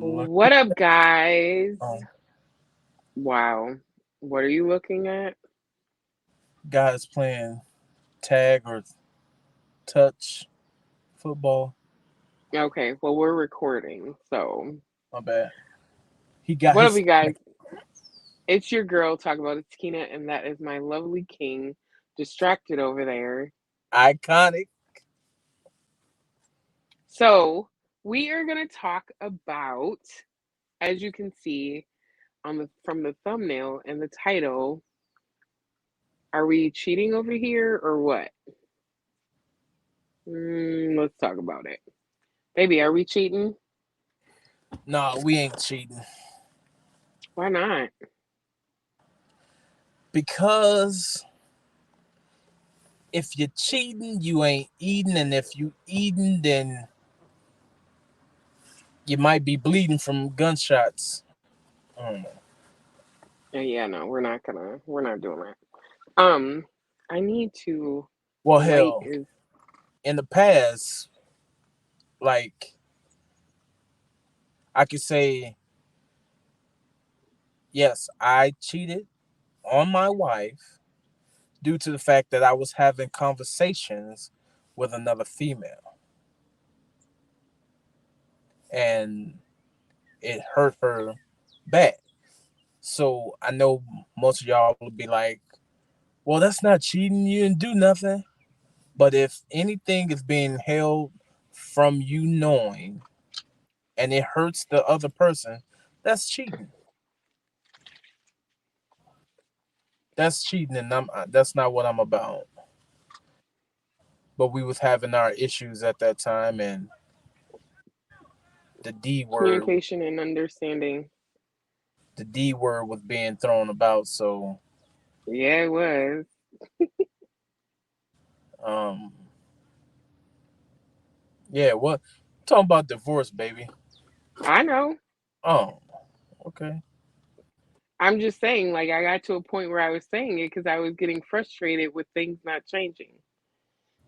Look, What up, guys? um, Wow. What are you looking at? guys playing tag or touch football. Okay, well, we're recording. So, My bad. He got what up, his you guys? It's your girl, Talk About It's Kina, and that is my lovely king, distracted over there. iconic. So, we are going to talk about, as you can see from the thumbnail and the title, are we cheating over here or what? Let's talk about it. Baby, are we cheating? Nah, we ain't cheating Why not? because if you're cheating, you ain't eating, and if you eating, then you might be bleeding from gunshots. Mm. Yeah, no, we're not doing that. I need to Well, light hell, is in the past, like I could say, yes, I cheated on my wife due to the fact that I was having conversations with another female and it hurt her bad. So I know most of y'all will be like, well, that's not cheating. You didn't do nothing. But if anything is being held from you knowing and it hurts the other person, that's cheating. That's cheating, and that's not what I'm about. But we was having our issues at that time, and the D word, communication and understanding. the D word was being thrown about. So, Yeah, it was. um, yeah, what talking about divorce, baby? I know. Oh, okay. I'm just saying, like, I got to a point where I was saying it because I was getting frustrated with things not changing.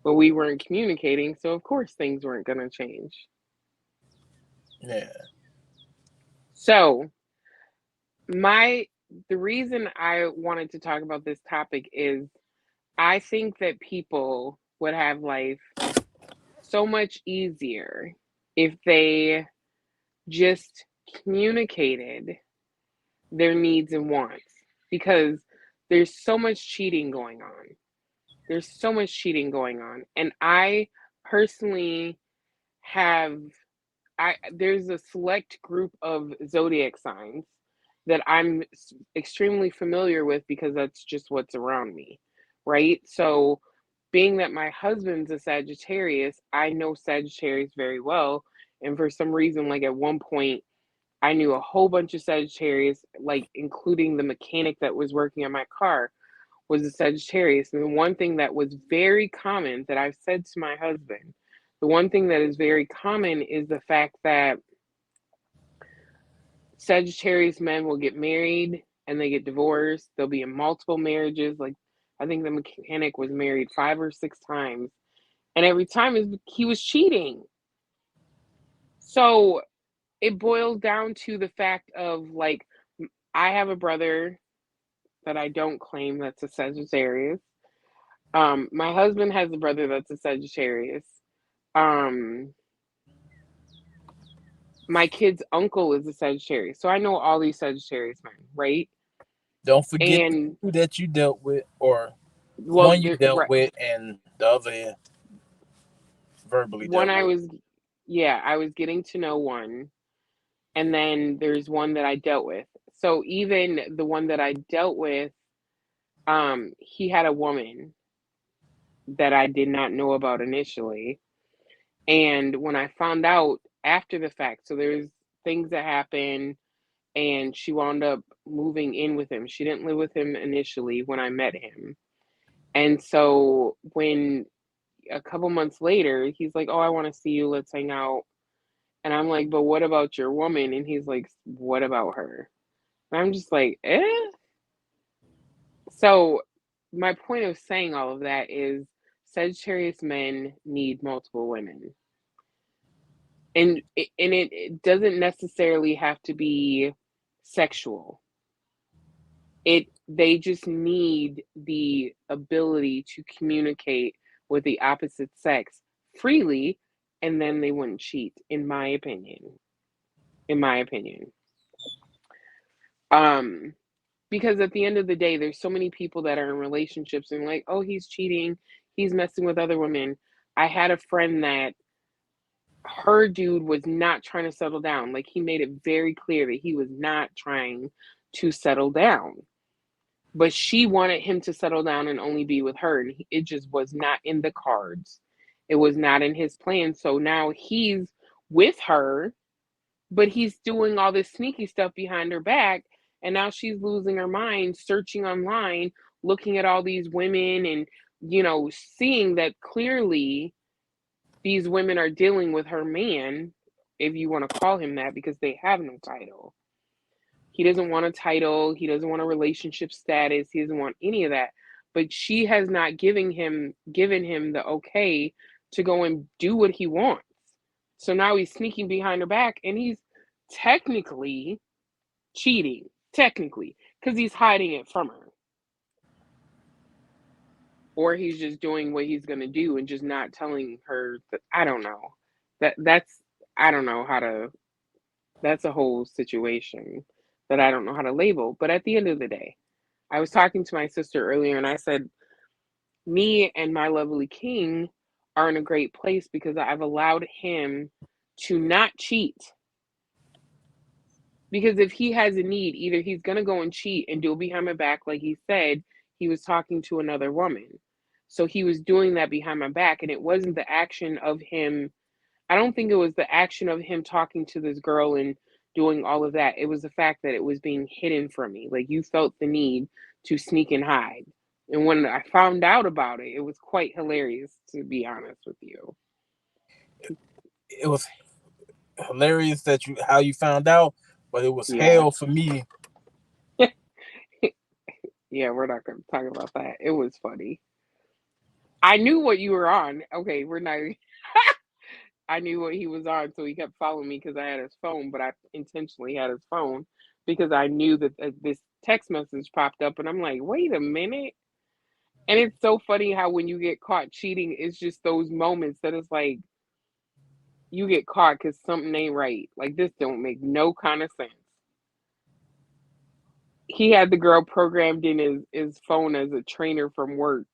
But we weren't communicating, so of course things weren't going to change. Yeah. So, my the reason I wanted to talk about this topic is I think that people would have life so much easier if they just communicated their needs and wants because there's so much cheating going on. There's so much cheating going on. And I personally have I there's a select group of zodiac signs that I'm extremely familiar with because that's just what's around me, right? So, being that my husband's a Sagittarius, I know Sagittarius very well. And for some reason, like at one point, I knew a whole bunch of Sagittarius, like including the mechanic that was working on my car was a Sagittarius. And the one thing that was very common that I've said to my husband, the one thing that is very common is the fact that Sagittarius men will get married and they get divorced. They'll be in multiple marriages. Like, I think the mechanic was married 5 or 6 times. And every time he was cheating. So it boils down to the fact of like, I have a brother that I don't claim that's a Sagittarius. My husband has a brother that's a Sagittarius. Um, my kid's uncle is a Sagittarius. So I know all these Sagittarius men, right? Don't forget the And two that you dealt with, or well, one you dealt right, with, and the other verbally one dealt I with. was, yeah, I was getting to know one, and then there's one that I dealt with. So even the one that I dealt with, he had a woman that I did not know about initially, and when I found out after the fact, so there's things that happen, and she wound up moving in with him. She didn't live with him initially when I met him, and so when a couple months later, he's like, "Oh, I want to see you. Let's hang out." And I'm like, "But what about your woman?" And he's like, "What about her?" And I'm just like, "Eh?" So, my point of saying all of that is Sagittarius men need multiple women. And it doesn't necessarily have to be sexual. They just need the ability to communicate with the opposite sex freely, and then they wouldn't cheat, in my opinion. In my opinion. Um because at the end of the day, there's so many people that are in relationships and like, oh, he's cheating, he's messing with other women. I had a friend that her dude was not trying to settle down. Like, he made it very clear that he was not trying to settle down. But she wanted him to settle down and only be with her. And it just was not in the cards. It was not in his plan. So now he's with her, but he's doing all this sneaky stuff behind her back. And now she's losing her mind, searching online, looking at all these women and, seeing that clearly these women are dealing with her man, if you want to call him that, because they have no title. He doesn't want a title. He doesn't want a relationship status. He doesn't want any of that. But she has not given him the okay to go and do what he wants. So now he's sneaking behind her back, and he's technically cheating, technically, because he's hiding it from her, or he's just doing what he's gonna do and just not telling her. That, I don't know. That's I don't know how to. That's a whole situation that I don't know how to label. But at the end of the day, I was talking to my sister earlier, and I said, me and my lovely king are in a great place because I've allowed him to not cheat. Because if he has a need, either he's going to go and cheat and do it behind my back, like he said he was talking to another woman. So he was doing that behind my back, and it wasn't the action of him. I don't think it was the action of him talking to this girl and doing all of that. It was the fact that it was being hidden from me. Like, you felt the need to sneak and hide. And when I found out about it, it was quite hilarious, to be honest with you. It was hilarious that you how you found out, but it was Yeah. hell for me. Yeah, we're not going to talk about that. It was funny. I knew what you were on. Okay, we're not. I knew what he was on, so he kept following me because I had his phone, but I intentionally had his phone because I knew that this text message popped up, and I'm like, wait a minute. And it's so funny how when you get caught cheating, it's just those moments that it's like you get caught because something ain't right. Like, this don't make no kind of sense. He had the girl programmed in his phone as a trainer from work.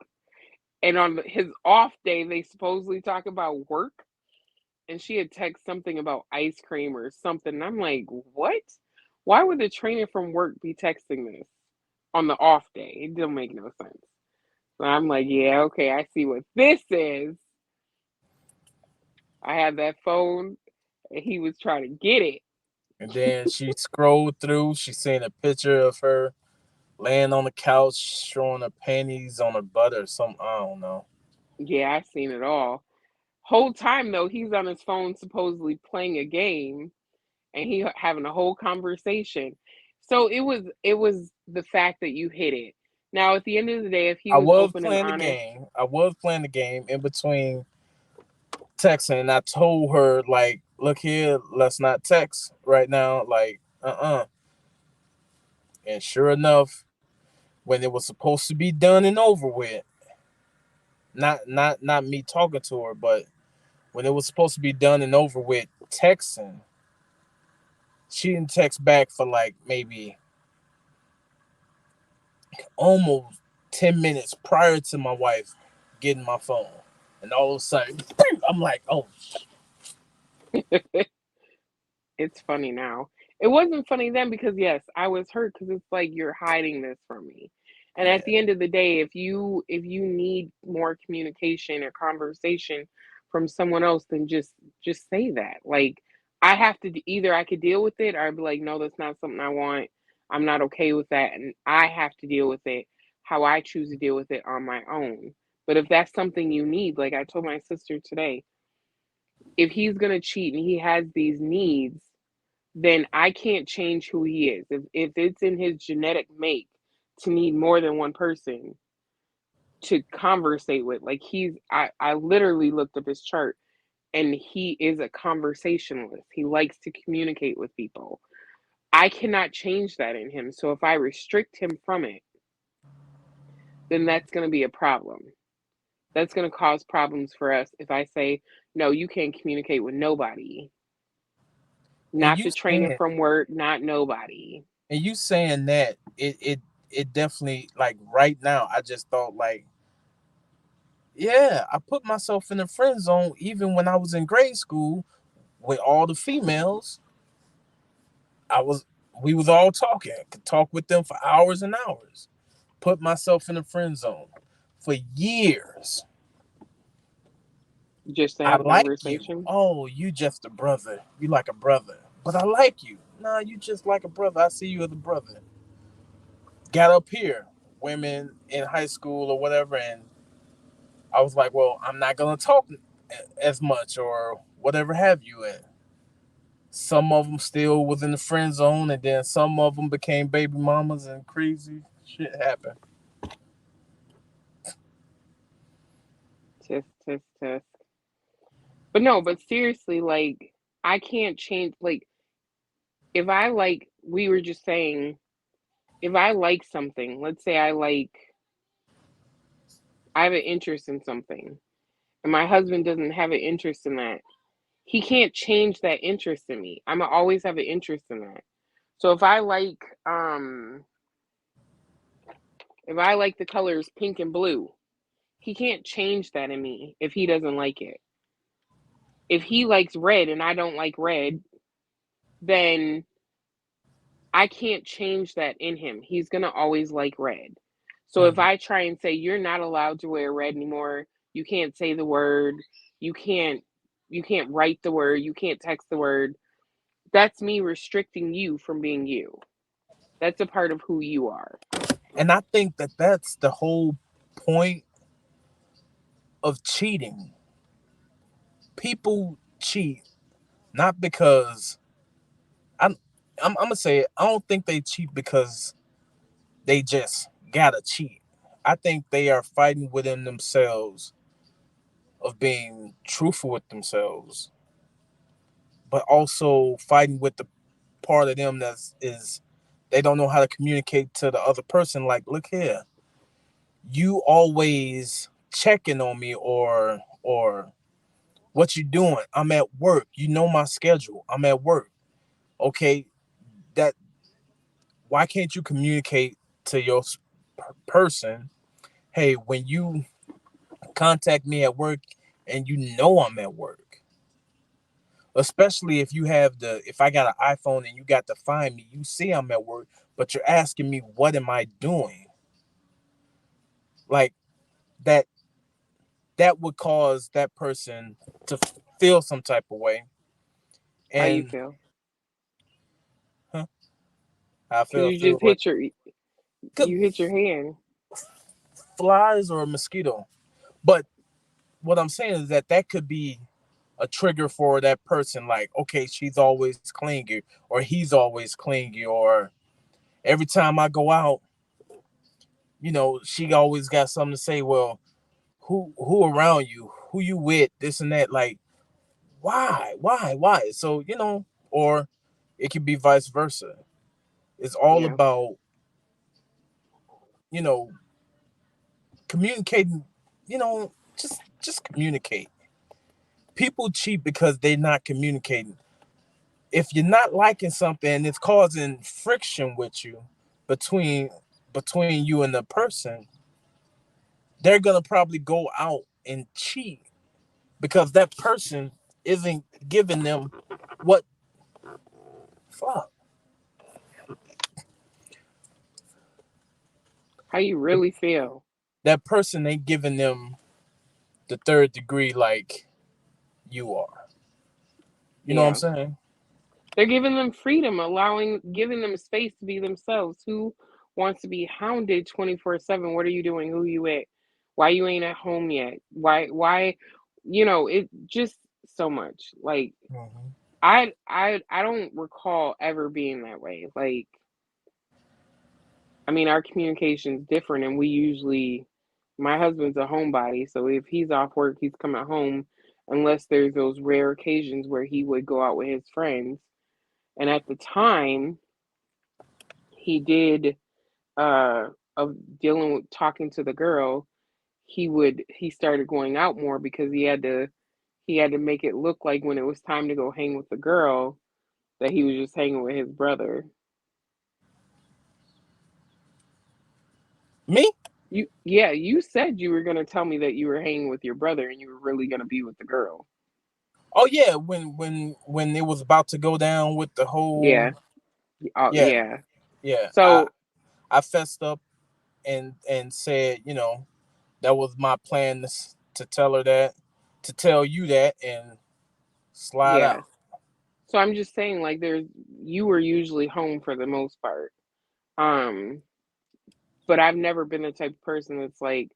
And on his off day, they supposedly talk about work. And she had texted something about ice cream or something. And I'm like, what? Why would the trainer from work be texting this on the off day? It don't make no sense. So I'm like, yeah, okay, I see what this is. I had that phone and he was trying to get it. And then she scrolled through. She seen a picture of her laying on the couch, showing her panties on her butt or something. I don't know. Yeah, I seen it all. Whole time though, he's on his phone supposedly playing a game and he having a whole conversation. So it was the fact that you hit it. Now at the end of the day, if he I was was open and playing the honest, game. I was playing the game in between texting, and I told her like, "Look here, let's not text right now." Like, And sure enough, when it was supposed to be done and over with, not me talking to her, but when it was supposed to be done and over with, texting, she didn't text back for like maybe almost 10 minutes prior to my wife getting my phone, and all of a sudden, I'm like, "Oh, it's funny now. It wasn't funny then because yes, I was hurt because it's like you're hiding this from me. And at yeah." the end of the day, if you need more communication or conversation from someone else, then just say that. Like, I have to either I could deal with it or I'd be like, no, that's not something I want. I'm not okay with that, and I have to deal with it how I choose to deal with it on my own. But if that's something you need, like I told my sister today, if he's gonna cheat and he has these needs, then I can't change who he is. If it's in his genetic make to need more than one person to conversate with, like I literally looked up his chart. and he is a conversationalist. He likes to communicate with people. I cannot change that in him. So if I restrict him from it, then that's going to be a problem. That's going to cause problems for us if I say, no, you can't communicate with nobody. And Not you the trainer saying from work, not nobody. and you saying that it definitely, like, right now I just thought, like, yeah, I put myself in the friend zone even when I was in grade school with all the females. I was we was all talking. Could talk with them for hours and hours. Put myself in the friend zone for years. Just to I have like you. conversation. Oh, you just a brother. You like a brother. But I like you. Nah, you just like a brother. I see you as a brother. Got up here, women in high school or whatever, and I was like, well, I'm not gonna talk as much or whatever have you. And some of them still was in the friend zone, and then some of them became baby mamas, and crazy shit happened. Test. But no, but seriously, like, I can't change. Like, if I like, we were just saying, if I like something, let's say I have an interest in something, and my husband doesn't have an interest in that, he can't change that interest in me. I'm gonna always have an interest in that. So if I like the colors pink and blue, he can't change that in me if he doesn't like it. If he likes red and I don't like red, then I can't change that in him. He's going to always like red. So if Mhm. I try and say you're not allowed to wear red anymore, you can't say the word, you can't you can't write the word, you can't text the word, that's me restricting you from being you. That's a part of who you are. And I think that that's the whole point of cheating. People cheat not because I'm I'm gonna say it. I don't think they cheat because they just gotta cheat. I think they are fighting within themselves of being truthful with themselves, but also fighting with the part of them that is they don't know how to communicate to the other person. Like, look here, you always checking on me, or what you doing? I'm at work. You know my schedule. I'm at work. Okay, that why can't you communicate to your person? Hey, when you contact me at work and you know I'm at work, especially if you have if I got an iPhone and you got to find me, you see I'm at work, but you're asking me what am I doing? Like, that that would cause that person to feel some type of way. How you And feel? huh, I Cuz you feel just like you hit your hand. flies or a mosquito. But what I'm saying is that that could be a trigger for that person. Like, okay, she's always clingy, or he's always clingy, or every time I go out, she always got something to say. Well, who around you? Who you with? This and that. Like, why? So or it could be vice versa. It's all Yeah. about you know communicating. Just communicate. People cheat because they're not communicating. If you're not liking something and it's causing friction with you between between you and the person, they're gonna probably go out and cheat because that person isn't giving them what fuck How you really feel? that person ain't giving them the third degree like you are. You know what I'm Yeah. saying? They're giving them freedom, giving them space to be themselves. Who wants to be hounded 24/7? What are you doing? Who you at? Why you ain't at home yet? Why it just so much. Like, Hmm. I don't recall ever being that way. Like, I mean, our communication's different, and we usually, my husband's a homebody, so if he's off work, he's coming home. unless there's those rare occasions where he would go out with his friends. And at the time, he did of dealing with talking to the girl, he started going out more because he had to make it look like when it was time to go hang with the girl that he was just hanging with his brother. Me? You said you were gonna tell me that you were hanging with your brother and you were really gonna be with the girl. Oh yeah, when it was about to go down with the whole, Yeah. Oh yeah, yeah. yeah, I So I fessed up and said, that was my plan to tell her that, to tell you that, and slide yeah. out. So I'm just saying, like, you were usually home for the most part. Um, but I've never been the type of person that's like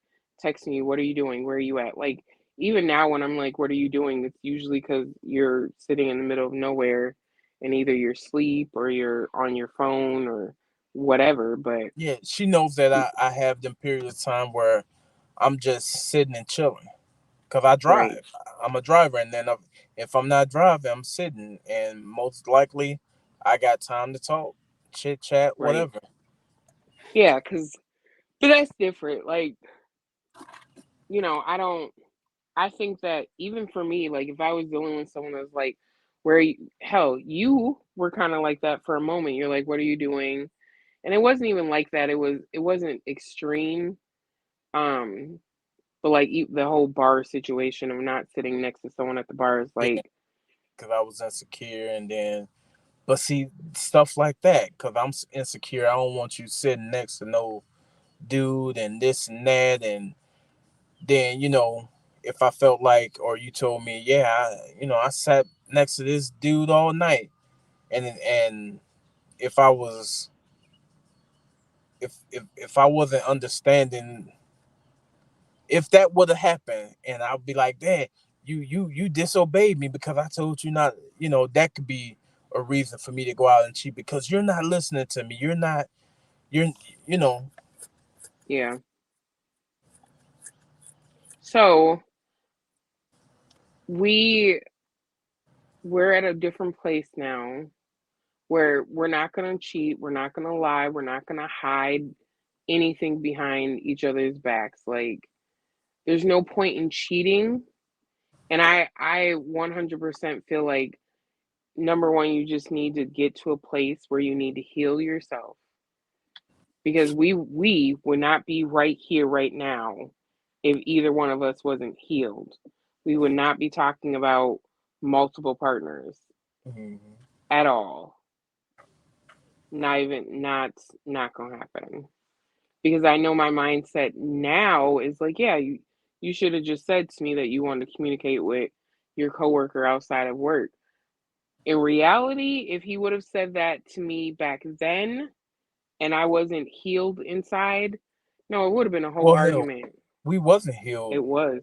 texting you, "What are you doing? Where are you at?" Like, even now when I'm like, "What are you doing?" It's usually because you're sitting in the middle of nowhere, and either you're asleep or you're on your phone or whatever. But Yeah, she knows that I have them periods of time where I'm just sitting and chilling because I right, drive. I'm a driver, and then if I'm not driving, I'm sitting, and most likely I got time to talk, chit chat, right, whatever. yeah, because but that's different. Like, I don't. I think that even for me, like if I was dealing with someone that's like, hell, you were kind of like that for a moment. You're like, what are you doing? And it wasn't even like that. It wasn't extreme. Um, but like the whole bar situation of not sitting next to someone at the bar is Yeah, like, because I was insecure, and then but see stuff like that because I'm insecure. I don't want you sitting next to no dude and this and that, and then if I felt like, or you told me, yeah, I sat next to this dude all night, and if I was if I wasn't understanding, if that would have happened, and I'll be like, Dad, you disobeyed me because I told you not, that could be a reason for me to go out and cheat because you're not listening to me. You're you know yeah. So we we're at a different place now where we're not gonna cheat, we're not gonna lie, we're not gonna hide anything behind each other's backs. Like, there's no point in cheating. And I 100% feel like, number one, you just need to get to a place where you need to heal yourself, because we would not be right here right now if either one of us wasn't healed. We would not be talking about multiple partners Mhm. at all. Not even not gonna happen. Because I know my mindset now is like, yeah, you should have just said to me that you wanted to communicate with your coworker outside of work. In reality, if he would have said that to me back then and I wasn't healed inside, no, it would have been a whole Well, hell, argument. we wasn't healed. It was.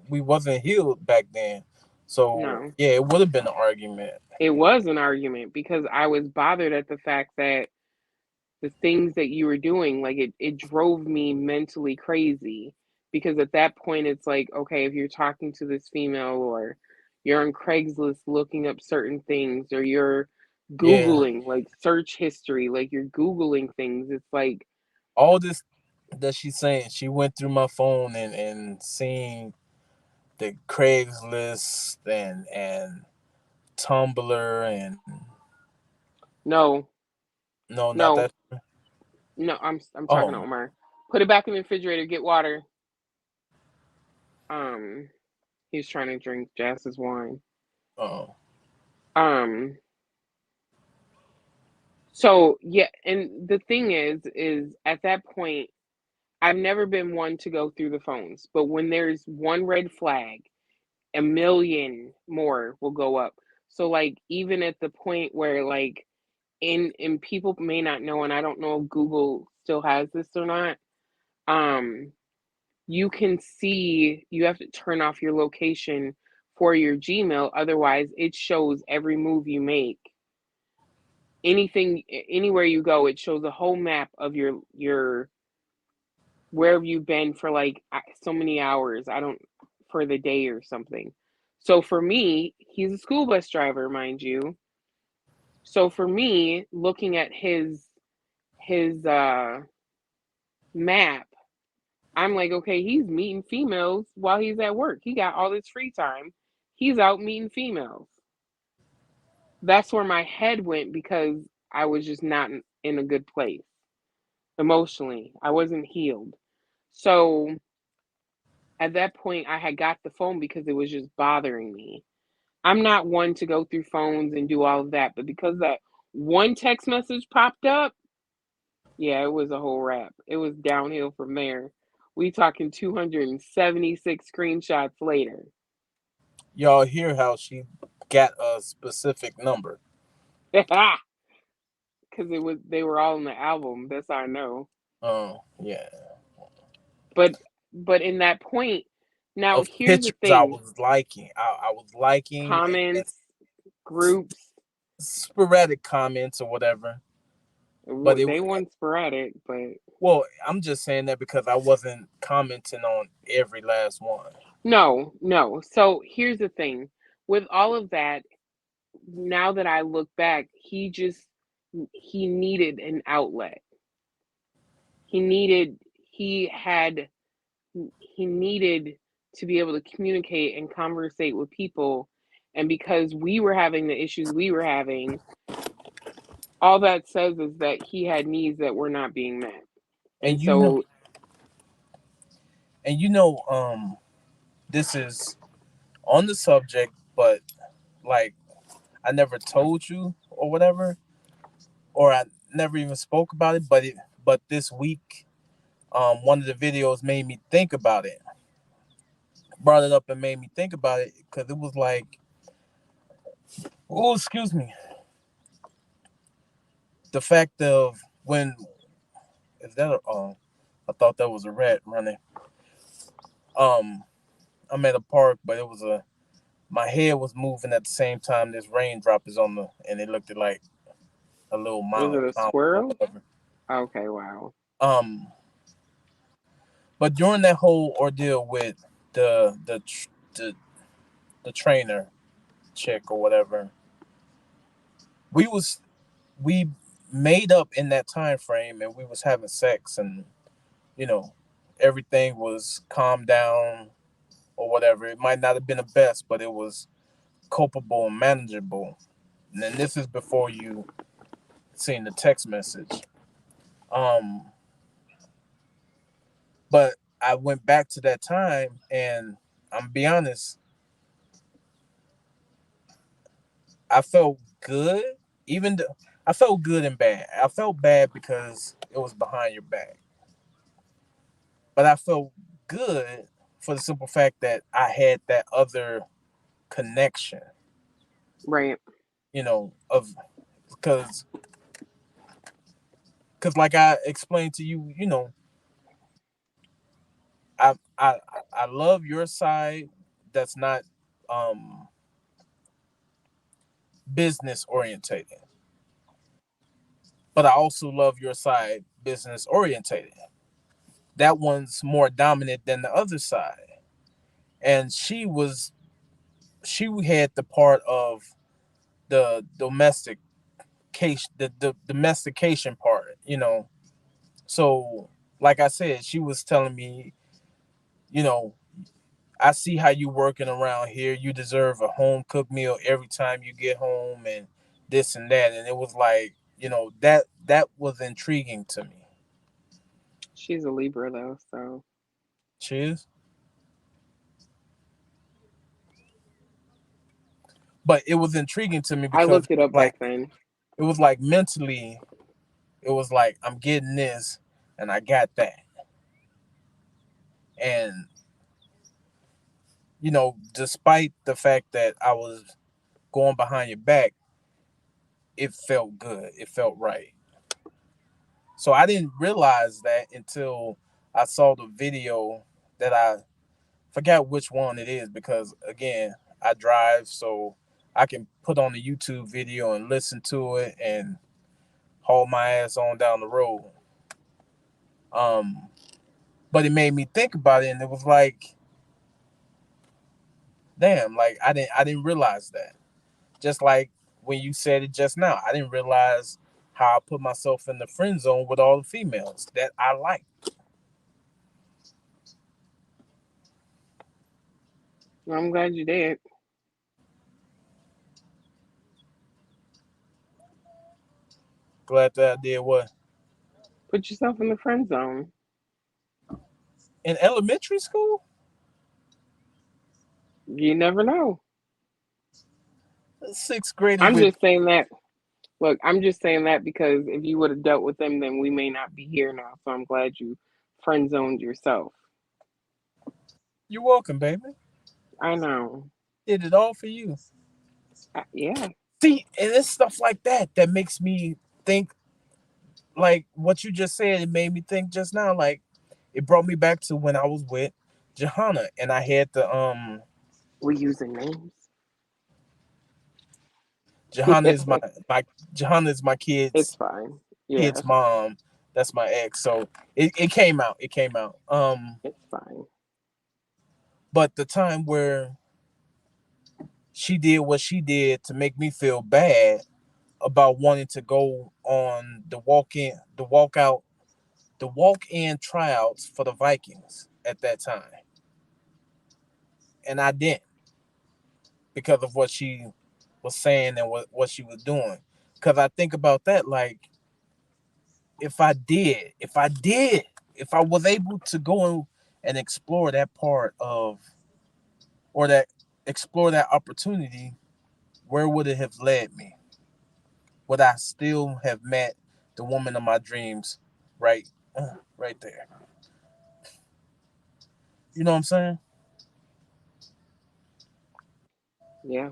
We wasn't healed back then, so No. yeah, it would have been an argument. It was an argument because I was bothered at the fact that the things that you were doing, like, it drove me mentally crazy. Because at that point it's like, okay, if you're talking to this female, or you're on Craigslist looking up certain things, or you're Yeah, googling, like, search history, like you're googling things, it's like, all this that she's saying, she went through my phone and seen the Craigslist and Tumblr and no, no, not that. no, no, I'm talking to Oh, Omar. Put it back in the refrigerator, get water. um he's trying to drink Jazz's wine. oh, um so yeah, and the thing is at that point, I've never been one to go through the phones, but when there's one red flag, a million more will go up. So, like, even at the point where, like, in people may not know, and I don't know if Google still has this or not. Um, you can see, you have to turn off your location for your Gmail, otherwise it shows every move you make. Anything, anywhere you go, it shows a whole map of your where have you been for like so many hours. I don't for the day or something. So for me, he's a school bus driver, mind you. So for me, looking at his map, I'm like, okay, he's meeting females while he's at work. He got all this free time. He's out meeting females. That's where my head went because I was just not in a good place emotionally. I wasn't healed. So at that point, I had got the phone because it was just bothering me. I'm not one to go through phones and do all of that, but because that one text message popped up, yeah, it was a whole wrap. It was downhill from there. We talking 276 screenshots later. Y'all hear how she got a specific number? Because they were all in the album. That's how I know. Yeah. But but in that point, now Of here's the pictures I thing: was liking. I was liking and comments, groups, sporadic comments or whatever. But it they weren't sporadic, but well, I'm just saying that because I wasn't commenting on every last one. no, no. So here's the thing: with all of that, now that I look back, he needed an outlet. He needed he had he needed to be able to communicate and conversate with people, and because we were having the issues we were having, all that says is that he had needs that were not being met. And And so you know, this is on the subject, but like I never told you or whatever, or I never even spoke about it. But this week, one of the videos made me think about it, brought it up and made me think about it because it was like, oh, excuse me, the fact of when is that a, I thought that was a rat running. Um, I'm at a park, but it was a my head was moving at the same time this raindrop is on the and it looked like a little was it a mountain or squirrel? whatever. Okay, wow. Um, but during that whole ordeal with the the trainer chick or whatever, we was we made up in that time frame and we was having sex and you know everything was calmed down or whatever. It might not have been the best, but it was culpable and manageable. And then this is before you seen the text message. Um, but I went back to that time, and I'm be honest, I felt good. Even though I felt good and bad. I felt bad because it was behind your back, but I felt good for the simple fact that I had that other connection. Right. Of because like I explained to you, I I I love your side that's not um business orientated, but I also love your side business orientated. That one's more dominant than the other side, and she had the part of the the domestication part, So, like I said, she was telling me, you know, I see how you working around here. You deserve a home cooked meal every time you get home, and this and that. And it was like, that was intriguing to me. She's a Libra though, so Cheers. But it was intriguing to me I because looked it up back then. it was like mentally, it was like I'm getting this, and I got that, and despite the fact that I was going behind your back, it felt good. It felt right. So I didn't realize that until I saw the video that I forgot which one it is because again, I drive so I can put on the YouTube video and listen to it and haul my ass on down the road. Um but it made me think about it and it was like damn, like I didn't realize that. Just like when you said it just now, I didn't realize how I put myself in the friend zone with all the females that I like. I'm glad you did. Glad that I did what Put yourself in the friend zone. in elementary school, You never know. sixth grading I'm with. just saying that. Look, I'm just saying that because if you would have dealt with them, then we may not be here now. So I'm glad you friend zoned yourself. You're welcome, baby. I know. Did it all for you. Yeah. See, and it's stuff like that that makes me think. Like what you just said, it made me think just now. Like it brought me back to when I was with Johanna, and I had the We using names. Johanna is my Johanna is my It's kid's fine. Yeah, kid's mom. That's my ex. So it came out. It came out. it's fine. But the time where she did what she did to make me feel bad about wanting to go on the walk in tryouts for the Vikings at that time, and I didn't because of what she was saying and what she was doing. Because I think about that, like if I was able to go and explore that part of or that explore that opportunity, where would it have led me? Would I still have met the woman of my dreams right right there? You know what I'm saying? Yeah.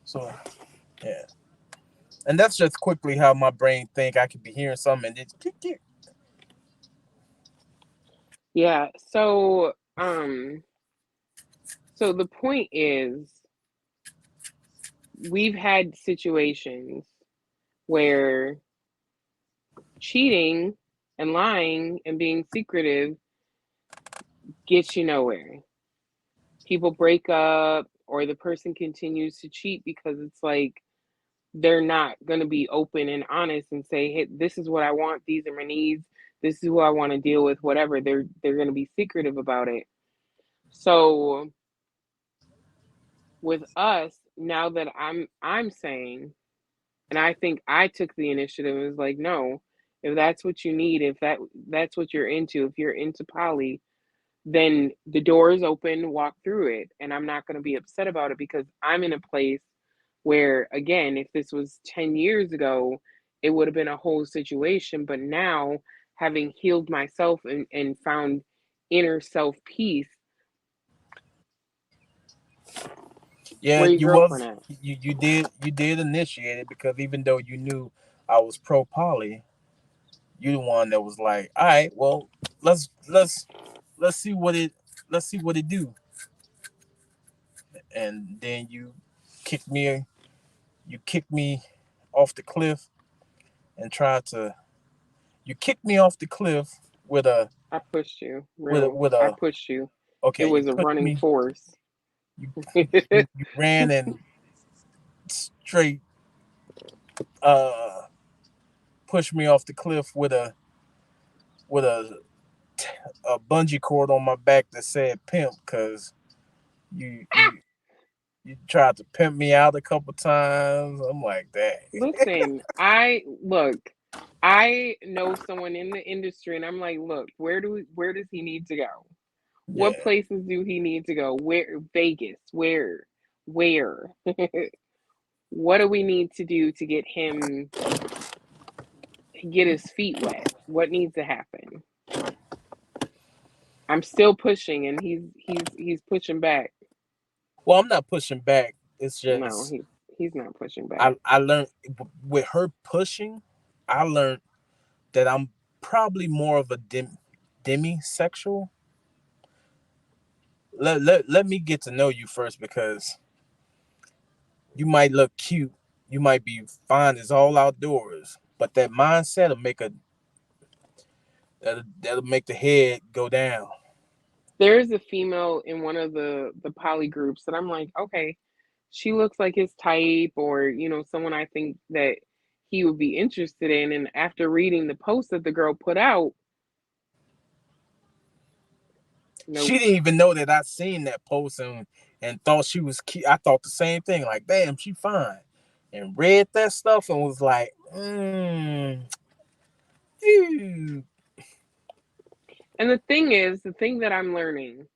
So yeah. And that's just quickly how my brain think I could be hearing something and just Yeah. So the point is we've had situations where cheating and lying and being secretive gets you nowhere. People break up or the person continues to cheat because it's like they're not going to be open and honest and say, "Hey, this is what I want. These are my needs. This is who I want to deal with, whatever." They're going to be secretive about it. So, with us, now that I'm saying, and I think I took the initiative and was like, "No, if that's what you need, if that's what you're into, if you're into poly, then the door is open, walk through it. And I'm not going to be upset about it because I'm in a place where, again, if this was 10 years ago, it would have been a whole situation. But now, having healed myself and found inner self peace, yeah, where your you girlfriend was at? you did initiate it because even though you knew I was pro poly, you the one that was like, all right, well, let's let's see what it let's see what it do, and then kicked me you kicked me off the cliff and tried to you kicked me off the cliff with a I pushed you, with a real. with I a pushed you. It okay, you was a pushed running me, force. you you ran and straight uh pushed me off the cliff with a bungee cord on my back that said pimp because you you you tried to pimp me out a couple times. I'm like, dang. Listen, I look. I know someone in the industry, and I'm like, look, where does he need to go? What Yeah. places do he need to go? Where Vegas? Where? What do we need to do to get his feet wet? What needs to happen? I'm still pushing, and he's pushing back. Well, I'm not pushing back. It's No, just he's not pushing back. I learned with her pushing, I learned that I'm probably more of a demisexual. Let me get to know you first because you might look cute, you might be fine as all outdoors, but that mindset will that'll make the head go down. There's a female in one of the poly groups that I'm like, okay, she looks like his type, or someone I think that he would be interested in. And after reading the post that the girl put out, She nope. didn't even know that I seen that post and thought she was cute. I thought the same thing. Like, damn, she fine. And read that stuff and was like, ew. And the thing that I'm learning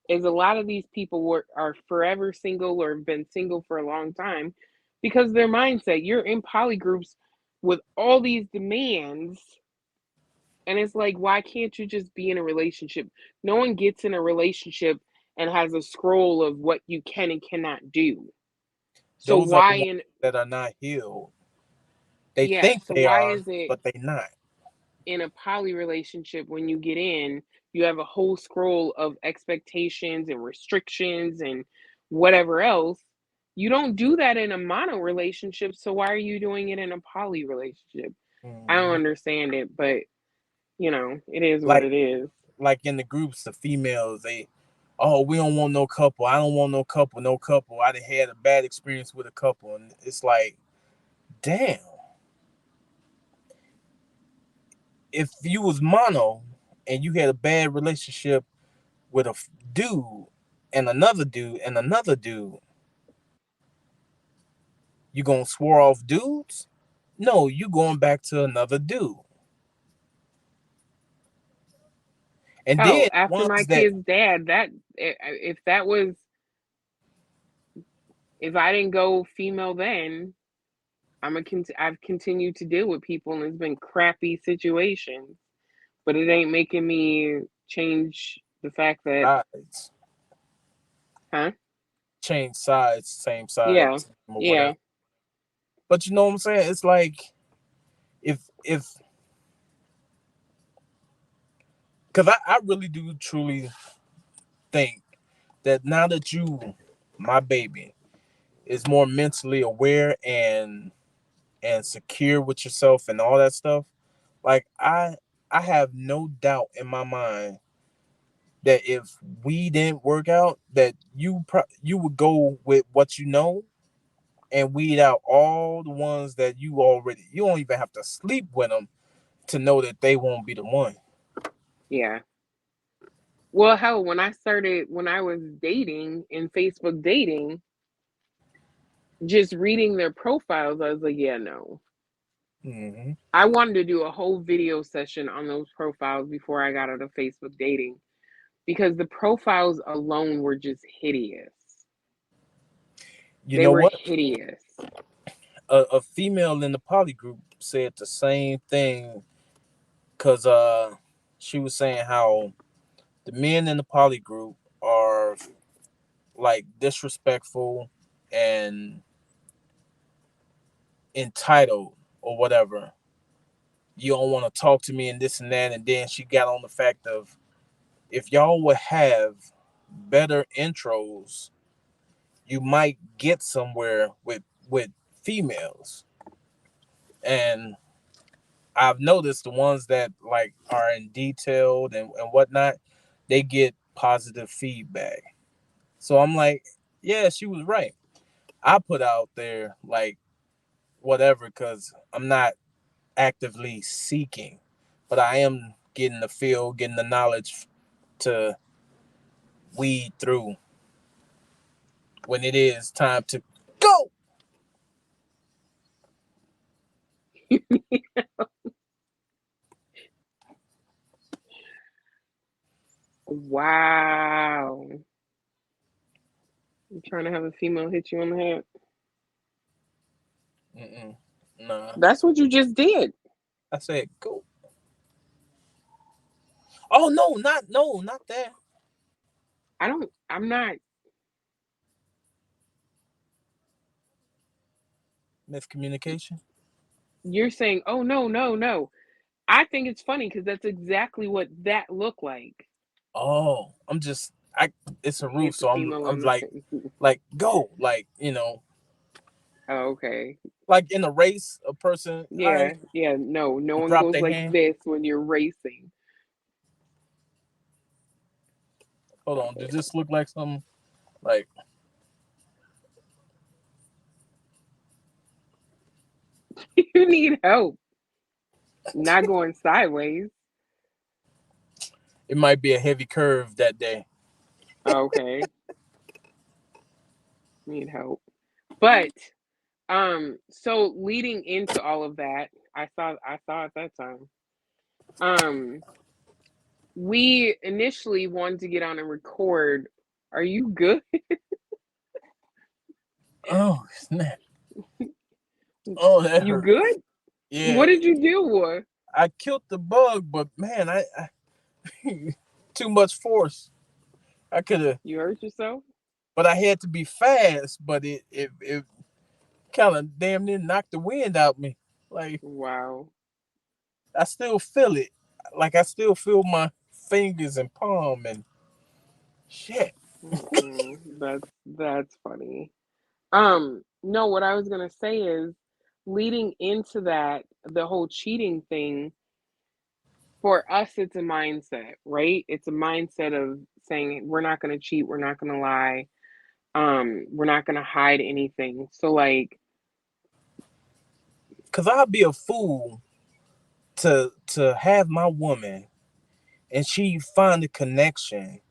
is a lot of these people are forever single or have been single for a long time because their mindset, you're in poly groups with all these demands, and it's like, why can't you just be in a relationship? No one gets in a relationship and has a scroll of what you can and cannot do. So Those are the why ones in that are not healed. They yeah, think so they why are, is it but they not. in a poly relationship, when you get in, you have a whole scroll of expectations and restrictions and whatever else? You don't do that in a mono relationship, so why are you doing it in a poly relationship? I don't Hmm. understand it, but it is what Like it is. like in the groups, the females, they, oh, we don't want no couple. I don't want no couple, no couple. I done had a bad experience with a couple, and it's like, damn. If you was mono and you had a bad relationship with a dude and another dude and another dude, you gonna swear off dudes? No, you going back to another dude. And then Hell, after my ones that kid's dad, if that was if I didn't go female then, I've continued to deal with people and it's been crappy situations, but it ain't making me change the fact that, sides huh? change sides, same Yeah, sides or yeah. whatever. But you know what I'm saying? It's like if because I really do truly think that now that you, my baby, is more mentally aware and secure with yourself and all that stuff, like I have no doubt in my mind that if we didn't work out, that you would go with what you know and weed out all the ones that you don't even have to sleep with them to know that they won't be the one. Yeah. Well, hell, when I was dating in Facebook dating, just reading their profiles, I was like, yeah, no. Hmm. I wanted to do a whole video session on those profiles before I got out of Facebook dating because the profiles alone were just hideous. You They know were what? hideous. A female in the poly group said the same thing because she was saying how the men in the poly group are like disrespectful and entitled or whatever. You don't want to talk to me and this and that. And then she got on the fact of, if y'all would have better intros, you might get somewhere with females. And I've noticed the ones that like are in detailed and whatnot, they get positive feedback. So I'm like, yeah, she was right. I put out there like whatever because I'm not actively seeking, but I am getting the feel, getting the knowledge to weed through when it is time to go. Wow. You trying to have a female hit you on the head? Mm-mm. Nah, That's what you just did. I said go. Oh no, not that I'm not. miscommunication. You're saying, oh, no, no, no. I think it's funny because that's exactly what that looked like. Oh, I'm just I. It's a roof, Hit the so female I'm on the like head. go Oh, okay. like in a race, a person I Yeah, yeah. No, no one drop goes their like hand. this when you're racing. Hold on. Does this look like something? Like You need help. Not going sideways. it might be a heavy curve that day. Okay. Need help. But so leading into all of that, I saw at that time. Um we initially wanted to get on and record. Are you good? Oh snap! Oh, that You hurt. good? Yeah, What did you do? I killed the bug, but man, I too much force. I could have, You hurt yourself? but I had to be fast. But it kind of damn near knocked the wind out me. Like Wow. I still feel it. Like I still feel my fingers and palm and shit. That's funny. No, what I was gonna say is leading into that, the whole cheating thing, for us it's a mindset, right? It's a mindset of saying we're not gonna cheat, we're not gonna lie, we're not gonna hide anything. So like, Cause I'd be a fool to have my woman and she find a connection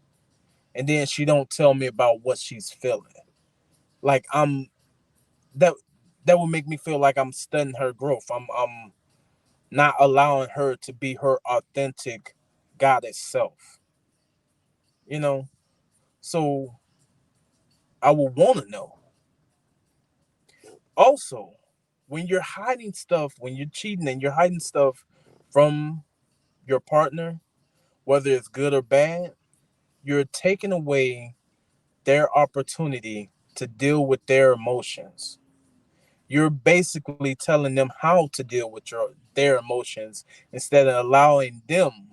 and then she don't tell me about what she's feeling. Like that that would make me feel like I'm stunning her growth. I'm not allowing her to be her authentic goddess self. You know? So I would want to know. Also, when you're hiding stuff, when you're cheating and you're hiding stuff from your partner, whether it's good or bad, you're taking away their opportunity to deal with their emotions. You're basically telling them how to deal with their emotions instead of allowing them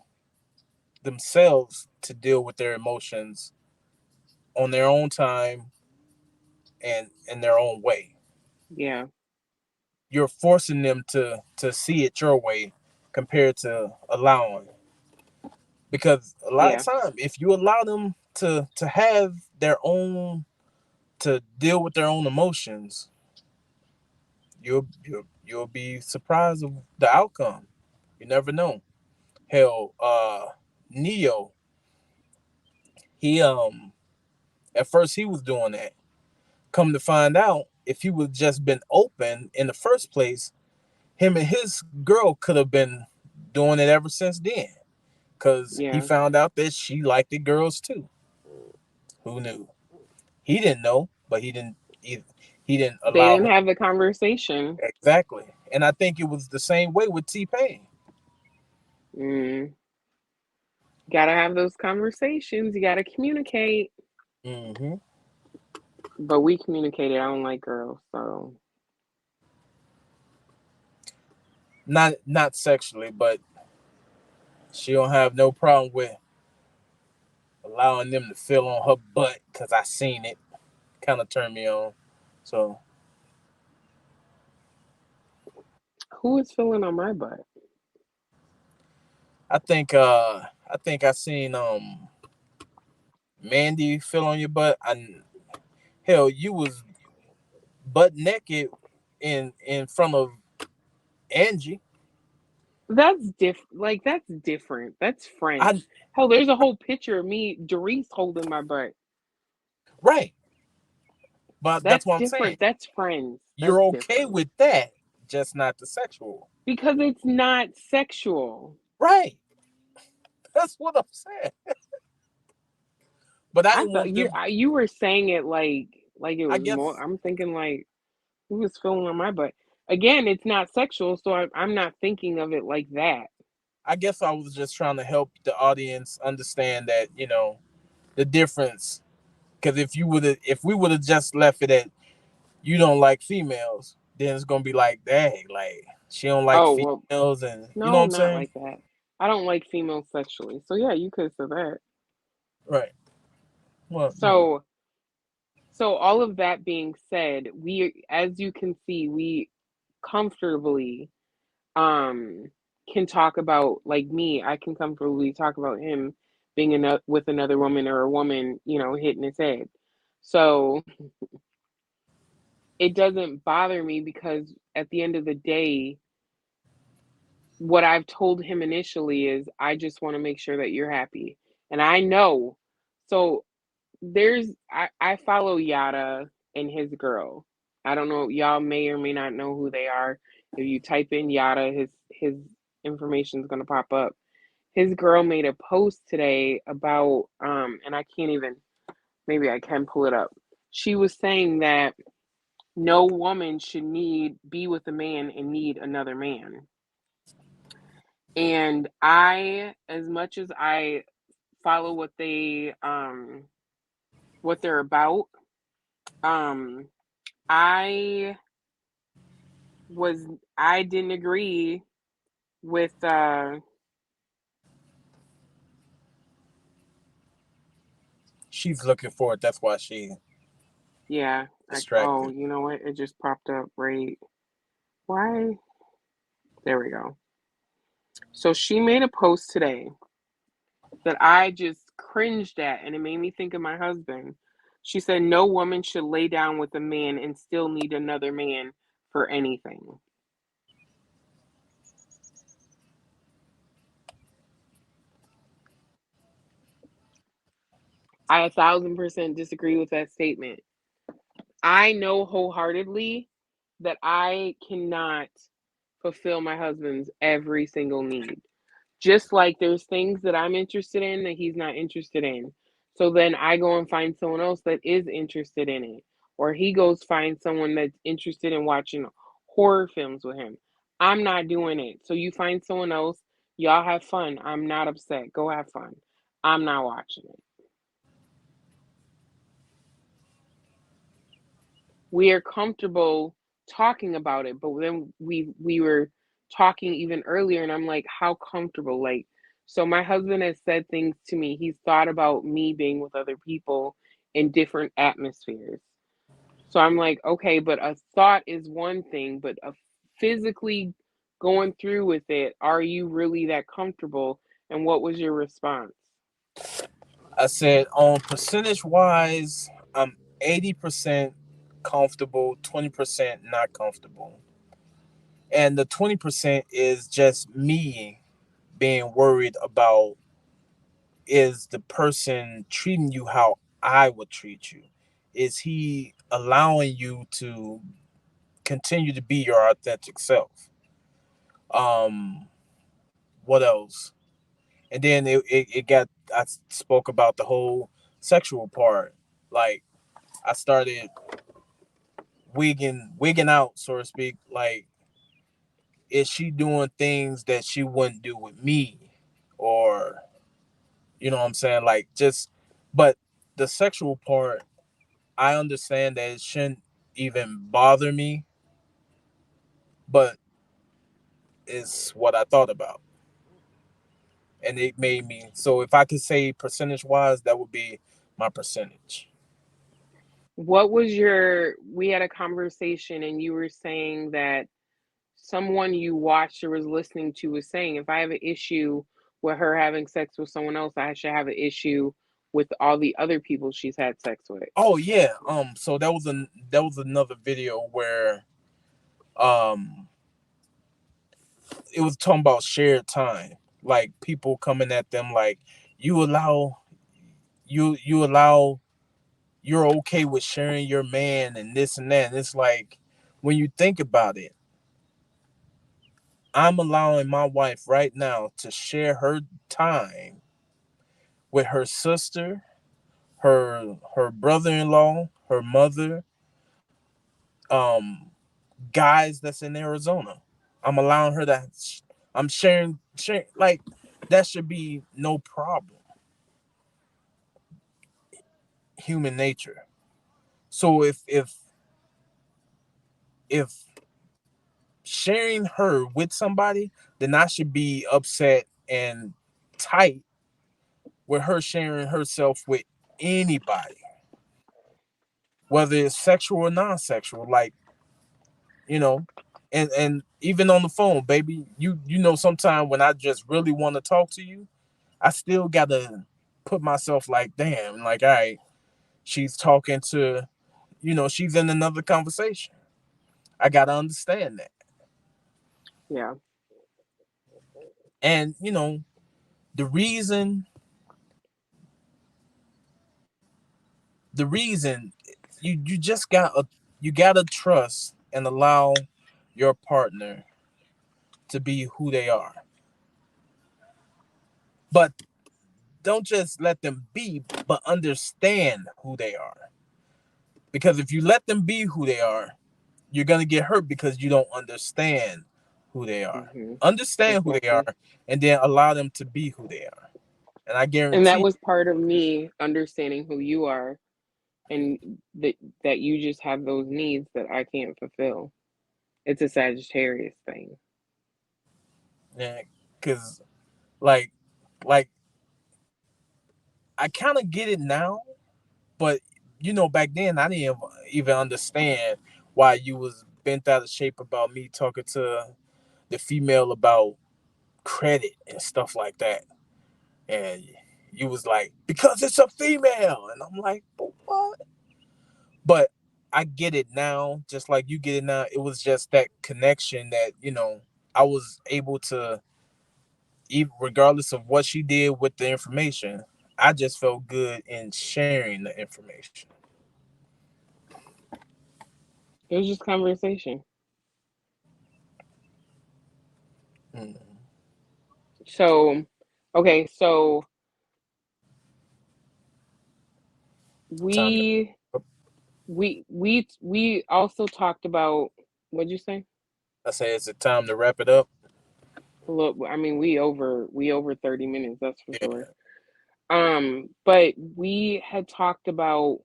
themselves to deal with their emotions on their own time and in their own way. yeah, You're forcing them to see it your way compared to allowing. Because a lot of yeah, time, if you allow them to have their own to deal with their own emotions, you'll be surprised of the outcome. You never know. Hell, Neo, he at first he was doing that. Come to find out, if he would just been open in the first place, him and his girl could have been doing it ever since then. Cause he yeah. found out that she liked the girls too. Who knew? He didn't know, but he didn't They allow didn't her. have the conversation. Exactly. And I think it was the same way with T Pain. Mm, gotta have those conversations. You gotta communicate. Hmm. But we communicated. I don't like girls, so Not sexually, but she don't have no problem with allowing them to feel on her butt because I seen it. Kind of turned me on. So who is feeling on my butt? I think I seen Mandy feel on your butt. Hell, you was butt naked in front of Angie. That's different. That's I friends. Hell, there's a whole picture of me, Doris, holding my butt. right, but that's That's what I'm saying. different. That's friends. You're That's okay different. with that, just not the sexual. Because it's not sexual. Right. That's what I'm saying. But I I didn't thought want you them. you were saying it like it I was more. guess I'm thinking like who was feeling on my butt. Again, it's not sexual, so I'm not thinking of it like that. I was just trying to help the audience understand that the difference. Because if we would have just left it at you don't like females, then it's gonna be like, dang, like she don't like Oh well, females, and you know what no, I'm not saying? like that. I don't like females sexually. So yeah, you could say that. Right. Well, So so all of that being said, we as you can see, we comfortably um can talk about like me, I can comfortably talk about him being with another woman, or a woman, hitting his head. So it doesn't bother me, because at the end of the day, what I've told him initially is, I just want to make sure that you're happy. And I know. So I follow Yada and his girl. I don't know, y'all may or may not know who they are. If you type in Yada, his information is gonna pop up. His girl made a post today about and I can't even, maybe I can pull it up. She was saying that no woman should need be with a man and need another man. And I, as much as I follow what they're about, um I was I didn't agree with She's looking for it. That's why she yeah, oh, distracted. you know what? It just popped up right. Why? There we go. So she made a post today that I just cringed at, and it made me think of my husband. She said no woman should lay down with a man and still need another man for anything. I 1,000% disagree with that statement. I know wholeheartedly that I cannot fulfill my husband's every single need. Just like there's things that I'm interested in that he's not interested in. So then I go and find someone else that is interested in it. Or he goes find someone that's interested in watching horror films with him. I'm not doing it. So you find someone else, y'all have fun. I'm not upset. Go have fun. I'm not watching it. We are comfortable talking about it, but then we were talking even earlier, and I'm like, how comfortable? Like, so my husband has said things to me. He's thought about me being with other people in different atmospheres. So I'm like, okay, but a thought is one thing, but physically going through with it, are you really that comfortable? And what was your response? I said on percentage wise, I'm 80% comfortable, 20% not comfortable. And the 20% is just me being worried about, is the person treating you how I would treat you? Is he allowing you to continue to be your authentic self? Um, what else? And then it got, I spoke about the whole sexual part. Like I started wigging out, so to speak. Like, is she doing things that she wouldn't do with me? Or, you know what I'm saying? Like, just, but the sexual part, I understand that it shouldn't even bother me, but it's what I thought about. And it made me, so if I could say percentage wise, that would be my percentage. What was your, we had a conversation and you were saying that someone you watched or was listening to was saying, if I have an issue with her having sex with someone else, I should have an issue with all the other people she's had sex with. Oh yeah. So that was another video where um it was talking about shared time. Like people coming at them like, you allow you allow you're okay with sharing your man and this and that. And it's like, when you think about it, I'm allowing my wife right now to share her time with her sister, her brother-in-law, her mother, um, guys that's in Arizona. I'm allowing her to. I'm sharing like that should be no problem. Human nature. So if sharing her with somebody, then I should be upset and tight with her sharing herself with anybody, whether it's sexual or non-sexual. Like, you know, and even on the phone, baby, you know, sometimes when I just really want to talk to you, I still gotta. put myself like, damn, like, all right, she's talking to, she's in another conversation. I gotta understand that. Yeah. And the reason, the reason you just gotta trust and allow your partner to be who they are, but don't just let them be, but understand who they are. Because if you let them be who they are, you're gonna get hurt because you don't understand who they are. Hmm. Understand who they are, Exactly. and then allow them to be who they are. And I And that guarantee, was part of me understanding who you are, and that you just have those needs that I can't fulfill. It's a Sagittarius thing. yeah, because like, like I kind of get it now, but back then I didn't even understand why you was bent out of shape about me talking to the female about credit and stuff like that. And you was like, because it's a female. And I'm like, but what? But I get it now, just like you get it now. It was just that connection that, I was able to, even regardless of what she did with the information, I just felt good in sharing the information. It was just conversation. Mm. So, okay, so Time to, we we also talked about, what'd you say? I say, is it time to wrap it up? Look, I mean, we over 30 minutes, that's for sure. Yeah. But we had talked about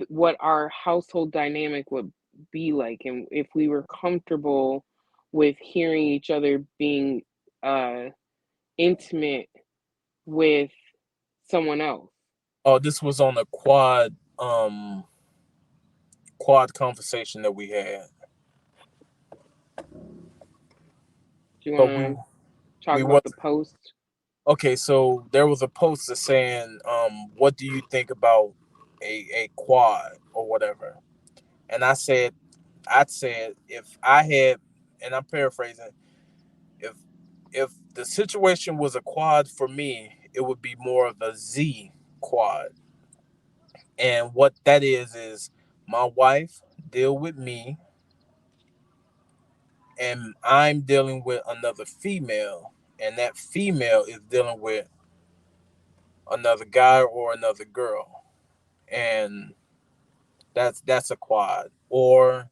what our household dynamic would be like, and if we were comfortable with hearing each other being uh intimate with someone else. Oh, this was on a quad conversation that we had. Do you want But we to we talk was about the post? okay, so there was a poster saying, what do you think about a quad or whatever? And I said if I had, and I'm paraphrasing, if if the situation was a quad for me, it would be more of a Z quad. And what that is my wife deal with me, and I'm dealing with another female, and that female is dealing with another guy or another girl, and that's a quad. Or,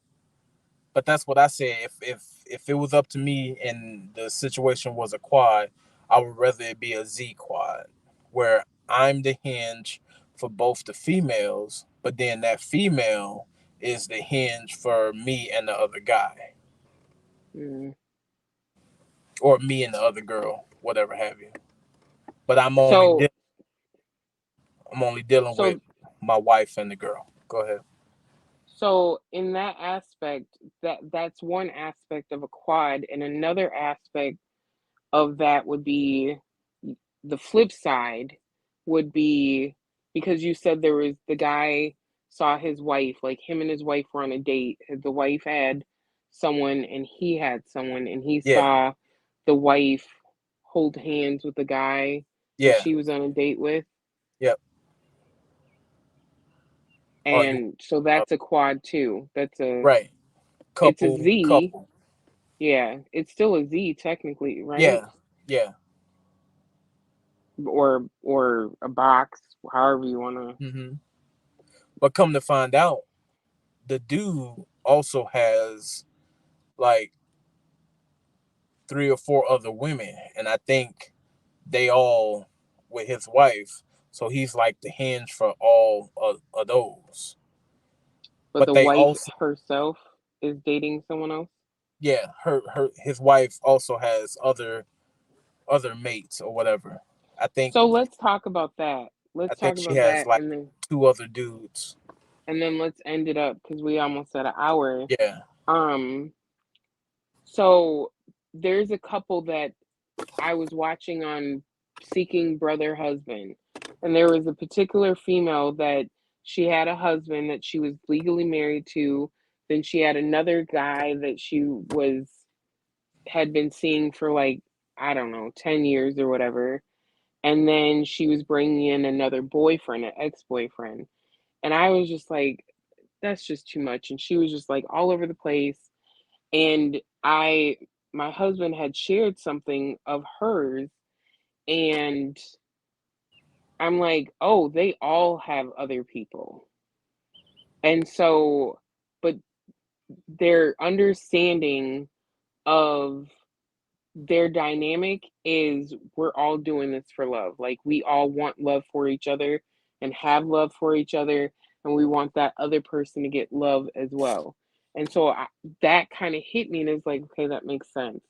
but that's what I said. If it was up to me and the situation was a quad, I would rather it be a Z quad, where I'm the hinge for both the females, but then that female is the hinge for me and the other guy, Mm. or me and the other girl, whatever have you. But So I'm only dealing with so my wife and the girl. Go ahead. so in that aspect, that's one aspect of a quad, and another aspect of that would be the flip side would be, because you said there was the guy saw his wife, like him and his wife were on a date. The wife had someone and he had someone, and he Yeah, saw the wife hold hands with the guy that yeah, she was on a date with. yep. Oh, you And so uh, that's a quad too. right? It's a Couple, Z. couple. Yeah, it's still a Z technically, right? Yeah, yeah. Or a box, however you want to. Hmm. But come to find out, the dude also has like three or four other women, and I think they all with his wife. So he's like the hinge for all of those. But But the they wife also, herself is dating someone else. yeah, his wife also has other mates or whatever. I think So let's talk about that. I Let's think talk she about has that, like and then two other dudes. let's end it up because we almost at an hour. Yeah, Um, so there's a couple that I was watching on Seeking Brother Husband. And there was a particular female that she had a husband that she was legally married to. Then she had another guy that she was had been seeing for like, I don't know, 10 years or whatever. And then she was bringing in another boyfriend, an ex-boyfriend. And I was just like, that's just too much. And she was just like all over the place. And my husband had shared something of hers, and I'm like, oh, they all have other people. And so, but their understanding of their dynamic is we're all doing this for love. Like we all want love for each other and have love for each other, and we want that other person to get love as well. And so that kind of hit me, and it's like, okay, that makes sense.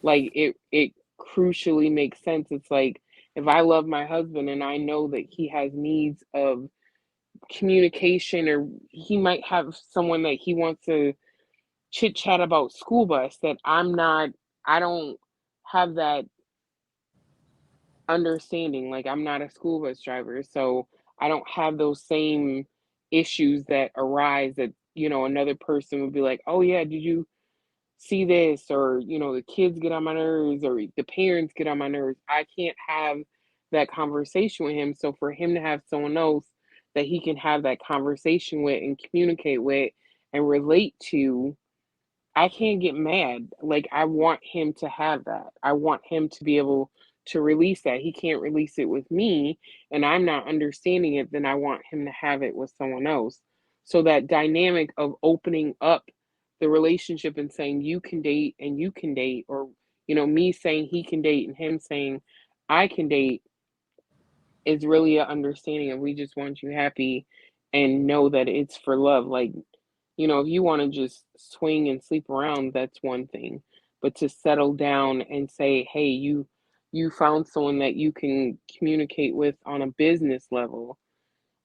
Like it crucially makes sense. It's like if I love my husband and I know that he has needs of communication, or he might have someone that he wants to chit chat about school bus, that I don't have that understanding. Like I'm not a school bus driver, so I don't have those same issues that arise that, another person would be like, oh yeah, did you see this? Or, the kids get on my nerves, or the parents get on my nerves. I can't have that conversation with him. So for him to have someone else that he can have that conversation with and communicate with and relate to, I can't get mad. Like I want him to have that. I want him to be able to release that. He can't release it with me and I'm not understanding it, then I want him to have it with someone else. So that dynamic of opening up the relationship and saying you can date and you can date, or me saying he can date and him saying I can date, is really an understanding of we just want you happy and know that it's for love. Like, if you want to just swing and sleep around, that's one thing. But to settle down and say, hey, you found someone that you can communicate with on a business level,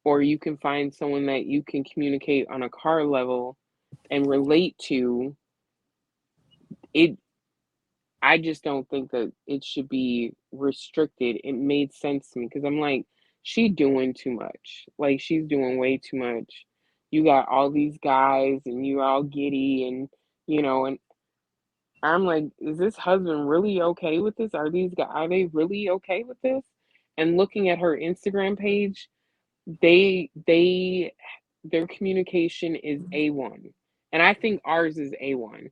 or you can find someone that you can communicate on a car level and relate to it. I just don't think that it should be restricted. It made sense to me because I'm like, she doing too much. Like she's doing way too much. You got all these guys and you're all giddy, and I'm like, is this husband really okay with this? Are they really okay with this? And looking at her Instagram page, they their communication is A1. And I think ours is A1.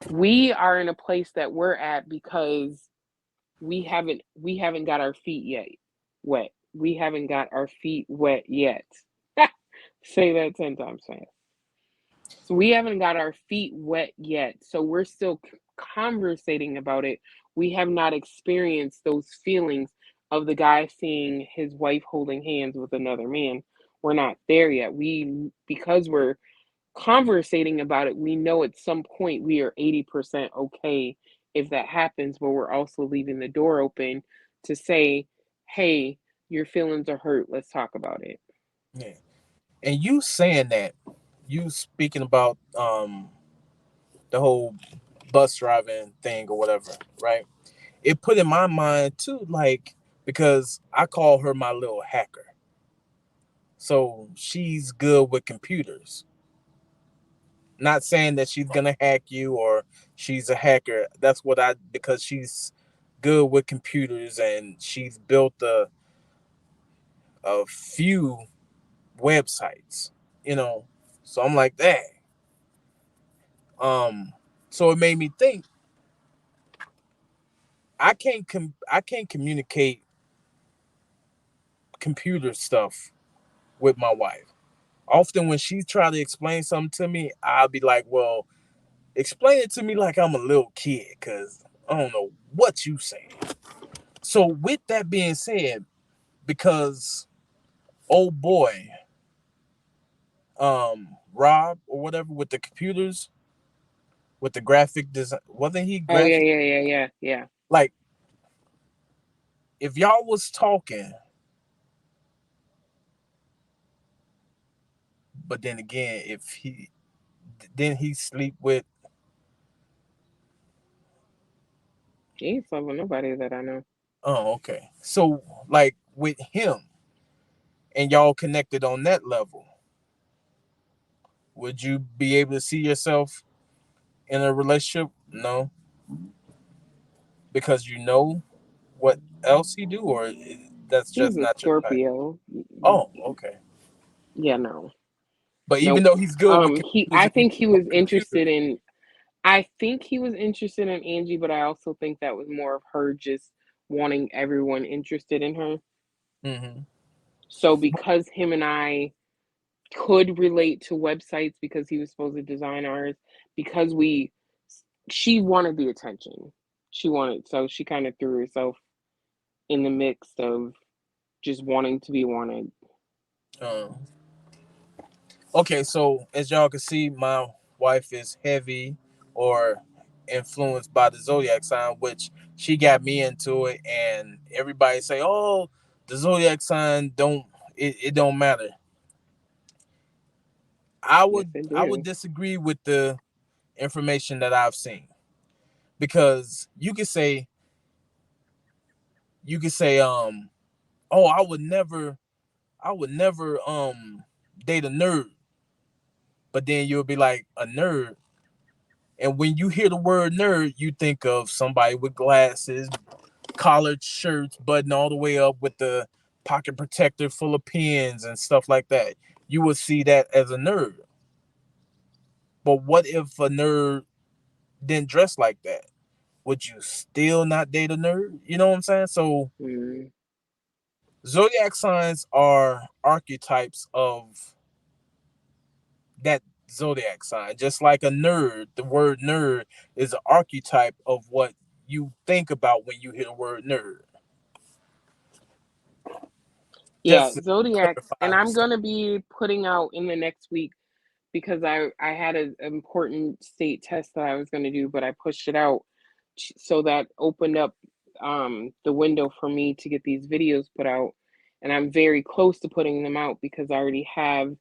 We are in a place that we're at because we haven't got our feet yet wet. We haven't got our feet wet yet. Say that 10 times fast. So we haven't got our feet wet yet. So we're still conversating about it. We have not experienced those feelings of the guy seeing his wife holding hands with another man. We're not there yet. Because we're conversating about it, we know at some point we are 80% okay if that happens, but we're also leaving the door open to say, hey, your feelings are hurt. Let's talk about it. Yeah. And you saying that, you speaking about the whole bus driving thing or whatever, right? It put in my mind too, like, because I call her my little hacker. So she's good with computers. Not saying that she's gonna hack you or she's a hacker. That's what I, because she's good with computers and she's built a few websites, you know. So I'm like, that. Um, so it made me think I can't communicate computer stuff with my wife. Often when she try to explain something to me, I'll be like, well, explain it to me like I'm a little kid, cause I don't know what you saying. So with that being said, because old boy, Rob or whatever with the computers, with the graphic design, wasn't he Oh yeah, graphic? yeah, yeah, yeah, yeah. Like if y'all was talking, but then again, if he didn't he sleep with, He ain't fucking nobody that I know. oh, okay. So like with him and y'all connected on that level, would you be able to see yourself in a relationship? No, because you know what else he do, or that's He's just a not your type. Scorpio. Oh, okay. Yeah, no. But even Nope. though he's good with I computers and think he on was computers, interested in I think he was interested in Angie, but I also think that was more of her just wanting everyone interested in her. mm-hmm. So because him and I could relate to websites because he was supposed to design ours, because we she wanted the attention. She wanted, so she kind of threw herself in the mix of just wanting to be wanted. uh, okay, so as y'all can see, my wife is heavy or influenced by the zodiac sign, which she got me into it, and everybody say, "Oh, the zodiac sign it don't matter." Yes, I I would do. disagree with the information that I've seen because you could say oh, I would never date a nerd, but then you'll be like a nerd. And when you hear the word nerd, you think of somebody with glasses, collared shirts, button all the way up with the pocket protector full of pens and stuff like that. You would see that as a nerd. But what if a nerd didn't dress like that? Would you still not date a nerd? You know what I'm saying? So Mm. zodiac signs are archetypes of that zodiac sign. Just like a nerd, the word nerd is an archetype of what you think about when you hear the word nerd. Yeah, Just to Zodiacs, and clarify I'm stuff. gonna be putting out in the next week because I had an important state test that I was gonna do, but I pushed it out, so that opened up the window for me to get these videos put out, and I'm very close to putting them out because I already have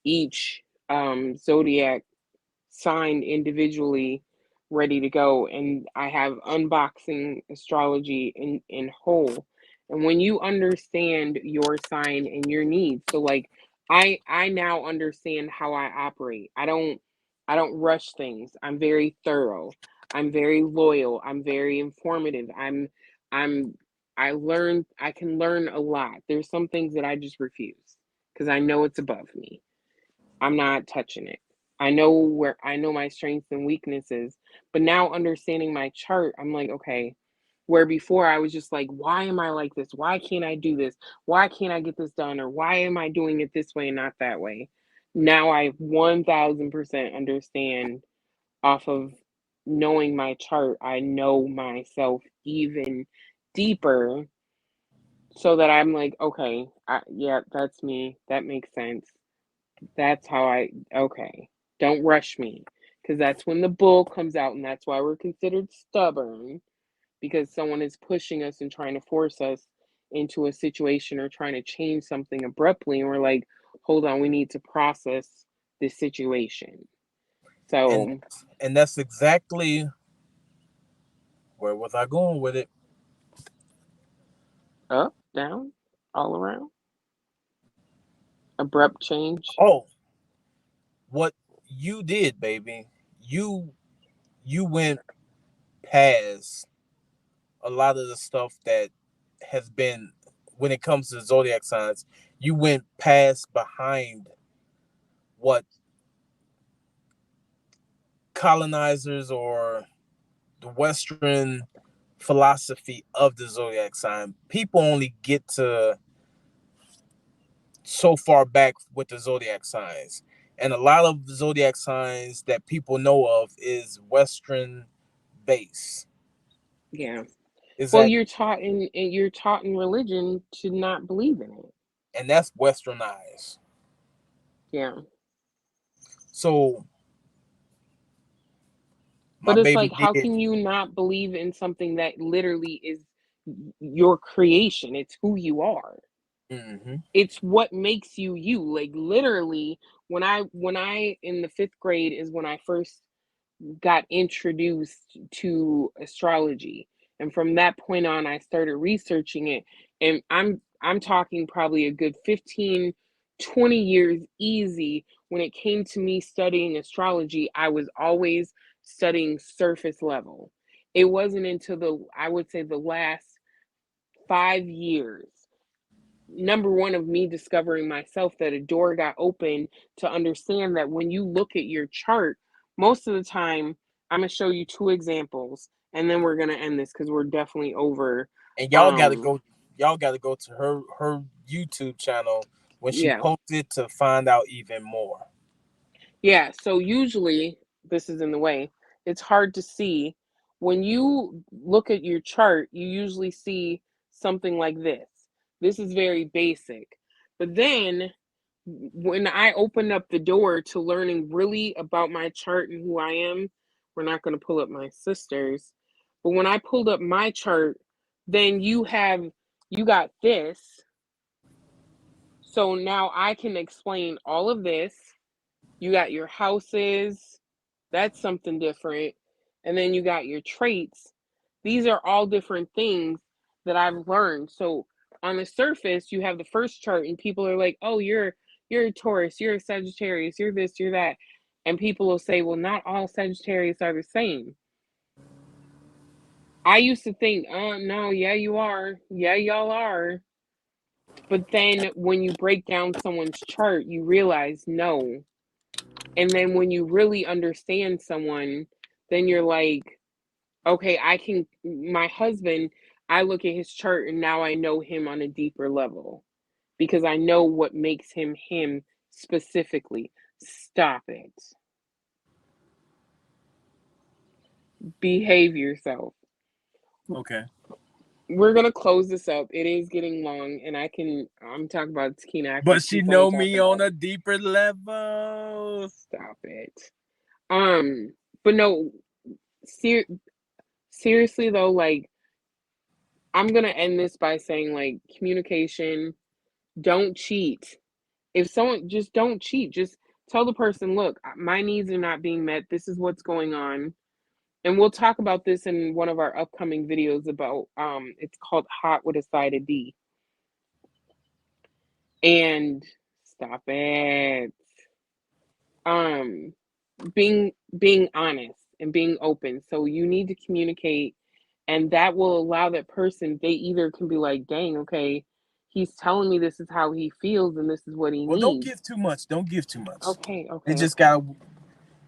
each zodiac signed individually, ready to go, and I have unboxing astrology in whole. And when you understand your sign and your needs, so like I now understand how I operate. I don't rush things. I'm very thorough. I'm very loyal. I'm very informative. I'm I can learn a lot. There's some things that I just refuse because I know it's above me. I'm not touching it. I know my strengths and weaknesses, but now understanding my chart, I'm like, okay, where before I was just like, why am I like this? Why can't I do this? Why can't I get this done? Or why am I doing it this way and not that way? Now I 1000% understand off of knowing my chart. I know myself even deeper so that I'm like, okay, yeah, that's me. That makes sense. That's how okay. Don't rush me. Because that's when the bull comes out, and that's why we're considered stubborn, because someone is pushing us and trying to force us into a situation or trying to change something abruptly. And we're like, hold on, we need to process this situation. And So, and that's exactly where was I going with it? up, down, all around, abrupt change. Oh, what you did, baby. You you went past a lot of the stuff that has been when it comes to zodiac signs. You went past behind what colonizers or the Western philosophy of the zodiac sign. People only get to so far back with the zodiac signs. And a lot of zodiac signs that people know of is Western base. Yeah. Is Well, that you're taught in religion to not believe in it. and that's westernized. Yeah. So my But it's baby like, how did. can you not believe in something that literally is your creation? It's who you are. Mm-hmm. It's what makes you you. Like literally, when I in the fifth grade is when I first got introduced to astrology, and from that point on, I started researching it. And I'm talking probably a good 15, 20 years easy. When it came to me studying astrology, I was always studying surface level. It wasn't until I would say the last 5 years, number one, of me discovering myself, that a door got open to understand that when you look at your chart, most of the time, I'm going to show you two examples and then we're going to end this because we're definitely over. And Um, y'all gotta go to her YouTube channel when she yeah. posted to find out even more. Yeah, so usually this is in the way. It's hard to see. When you look at your chart, you usually see something like this. This is very basic. But then when I opened up the door to learning really about my chart and who I am, we're not going to pull up my sister's, but when I pulled up my chart, then you got this. So now I can explain all of this. You got your houses, that's something different. And then you got your traits. These are all different things that I've learned. So on the surface, you have the first chart and people are like, "Oh, you're a Taurus, you're a Sagittarius, you're this, you're that." And people will say, "Well, not all Sagittarius are the same." I used to think, "Oh, no, yeah, you are. Yeah, y'all are." But then when you break down someone's chart, you realize no. And then when you really understand someone, then you're like, okay, my husband, I look at his chart and now I know him on a deeper level because I know what makes him him specifically. Stop it. Behave yourself. Okay. We're going to close this up. It is getting long and I'm talking about Takina. I can But she keep on know me talking. on a deeper level. Stop it. Um, but no, ser- seriously though, like, I'm gonna end this by saying, like, communication, don't cheat. If someone, just don't cheat. Just tell the person, look, my needs are not being met. This is what's going on. And we'll talk about this in one of our upcoming videos about it's called Hot with a Side of D. And stop it. Um being honest and being open. So you need to communicate, and that will allow that person, they either can be like, dang, okay, he's telling me this is how he feels and this is what he Well, don't needs. give too much. Don't give too much. Okay, They okay, just okay. gotta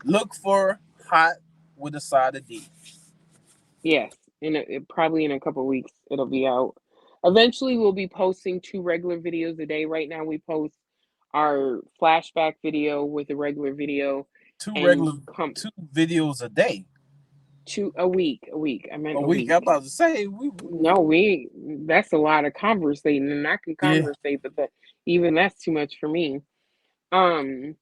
look for hot with a side of D. Yes, probably in a couple of weeks it'll be out. Eventually we'll be posting two regular videos a day. Right now we post our flashback video with a regular video, Two and regular come two videos a day. to a week. I meant A a week. I'm week. about to say No, that's a lot of conversating, and I can yeah. conversate, but even that's too much for me. Um,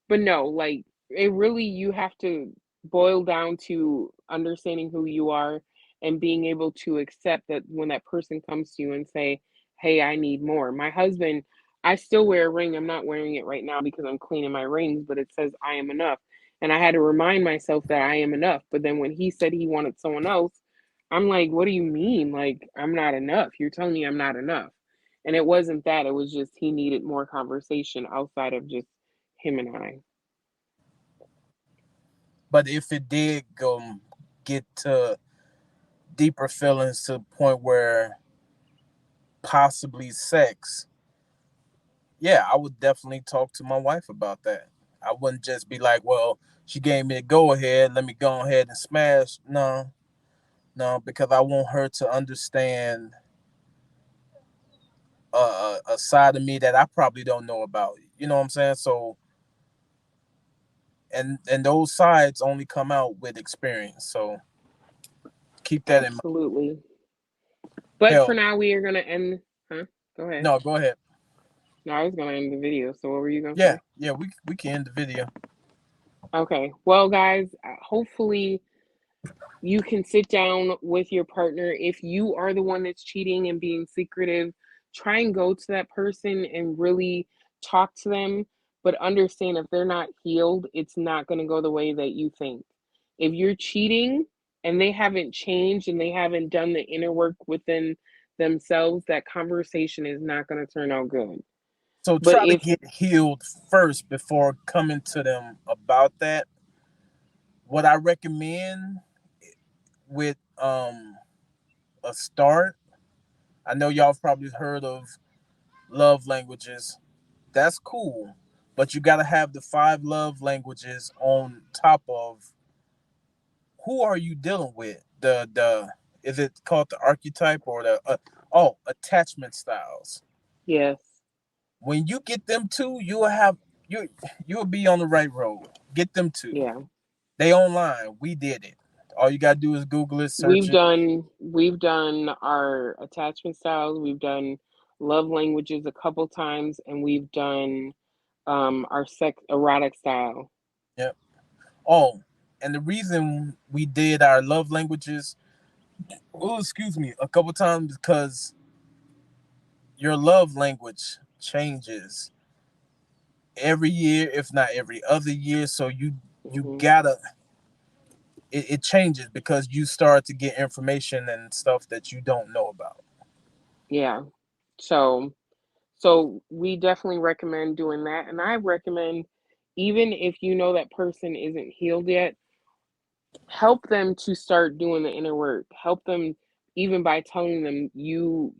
but no, like, it really, you have to boil down to understanding who you are and being able to accept that when that person comes to you and say, "Hey, I need more." My husband, I still wear a ring. I'm not wearing it right now because I'm cleaning my rings, but it says I am enough. And I had to remind myself that I am enough. But then when he said he wanted someone else, I'm like, "What do you mean? Like, I'm not enough? You're telling me I'm not enough?" And it wasn't that. It was just he needed more conversation outside of just him and I. But if it did go get to deeper feelings to the point where possibly sex, yeah, I would definitely talk to my wife about that. I wouldn't just be like, well, she gave me a go ahead, let me go ahead and smash. No, no, because I want her to understand a side of me that I probably don't know about. You know what I'm saying? So, and those sides only come out with experience. So keep that in mind. Absolutely. But for Hell, now, we are going to end. Huh? Go ahead. no, go ahead. No, I was going to end the video. So, what were you going to Yeah, say? yeah, we can end the video. Okay. Well, guys, hopefully you can sit down with your partner. If you are the one that's cheating and being secretive, try and go to that person and really talk to them. But understand, if they're not healed, it's not going to go the way that you think. If you're cheating and they haven't changed and they haven't done the inner work within themselves, that conversation is not going to turn out good. So But try to if, get healed first before coming to them about that. What I recommend with a start, I know y'all have probably heard of love languages. That's cool. But you gotta have the five love languages on top of who are you dealing with? The is it called the archetype or the attachment styles? yes, When you get them two, you'll have you you'll be on the right road. Get them two. yeah. They online. We did it. All you gotta do is Google it, search it. We've done our attachment styles, we've done love languages a couple times, and we've done our sex erotic style. Yep. Oh, and the reason we did our love languages, oh excuse me, a couple times because your love language changes every year, if not every other year. So you Hmm. gotta it changes because you start to get information and stuff that you don't know about. Yeah. So so we definitely recommend doing that. And I recommend, even if you know that person isn't healed yet, help them to start doing the inner work. Help them, even by telling them you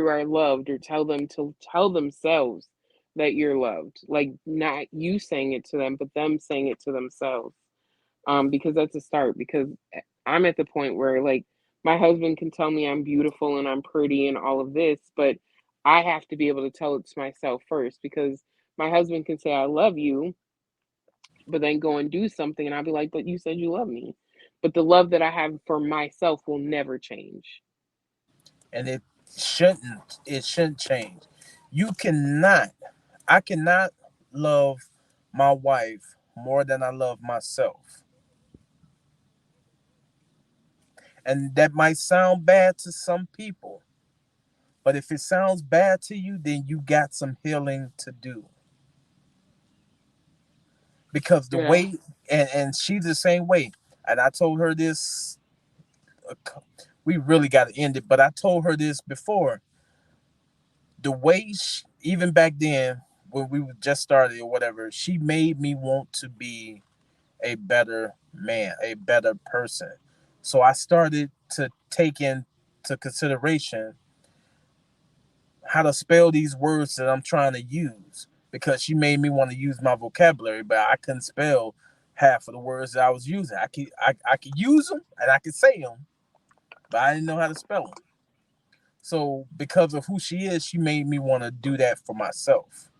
are loved, or tell them to tell themselves that you're loved. Like, not you saying it to them, but them saying it to themselves. Because that's a start. Because I'm at the point where, like, my husband can tell me I'm beautiful and I'm pretty and all of this, but I have to be able to tell it to myself first. Because my husband can say I love you, but then go and do something, and I'll be like, but you said you love me. But the love that I have for myself will never change. And it shouldn't change. You cannot I cannot love my wife more than I love myself. And that might sound bad to some people, but if it sounds bad to you, then you got some healing to do. Because the Yeah. way and she's the same way. And I told her this we really got to end it, but I told her this before. The way even back then when we just started or whatever, she made me want to be a better man, a better person. So I started to take into consideration how to spell these words that I'm trying to use because she made me want to use my vocabulary, but I couldn't spell half of the words that I was using. I could use them and I could say them, but I didn't know how to spell them. So because of who she is, she made me want to do that for myself.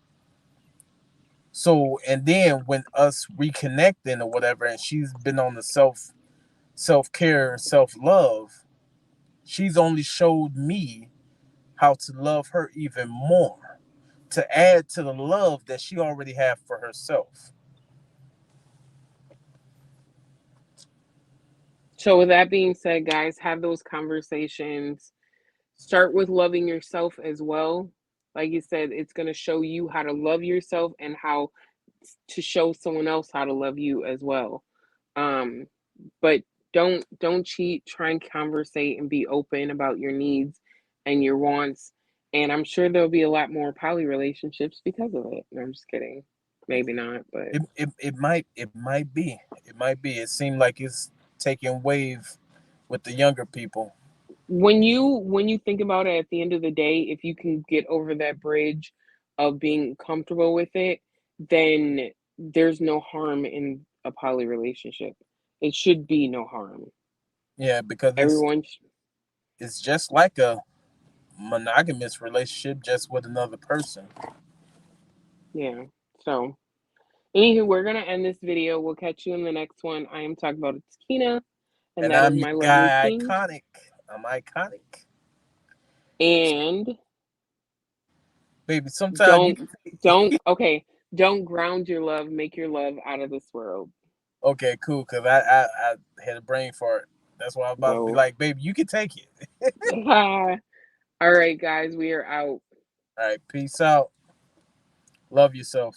So and then when us reconnecting or whatever, and she's been on the self care, self love, she's only showed me how to love her even more to add to the love that she already had for herself. So, with that being said, guys, have those conversations. Start with loving yourself as well. Like you said, it's going to show you how to love yourself, and how to show someone else how to love you as well. Um, but don't cheat. Try and conversate and be open about your needs and your wants. And I'm sure there'll be a lot more poly relationships because of it. No, I'm just kidding. Maybe not, but It might be. It seemed like it's taking wave with the younger people. when you think about it, at the end of the day, if you can get over that bridge of being comfortable with it, then there's no harm in a poly relationship. It should be no harm. Yeah, because Everyone, it's just like a monogamous relationship just with another person. yeah. So, anywho, we're gonna end this video. We'll catch you in the next one. I am talking about Kina, and And that is I'm your my lovely guy queen. iconic. I'm iconic. And Baby, sometimes you don't okay, don't ground your love, make your love out of this world. okay, cool, because I had a brain fart. That's why I'm about to be Whoa. like, baby, you can take it. All right, guys, we are out. All right, peace out. Love yourself.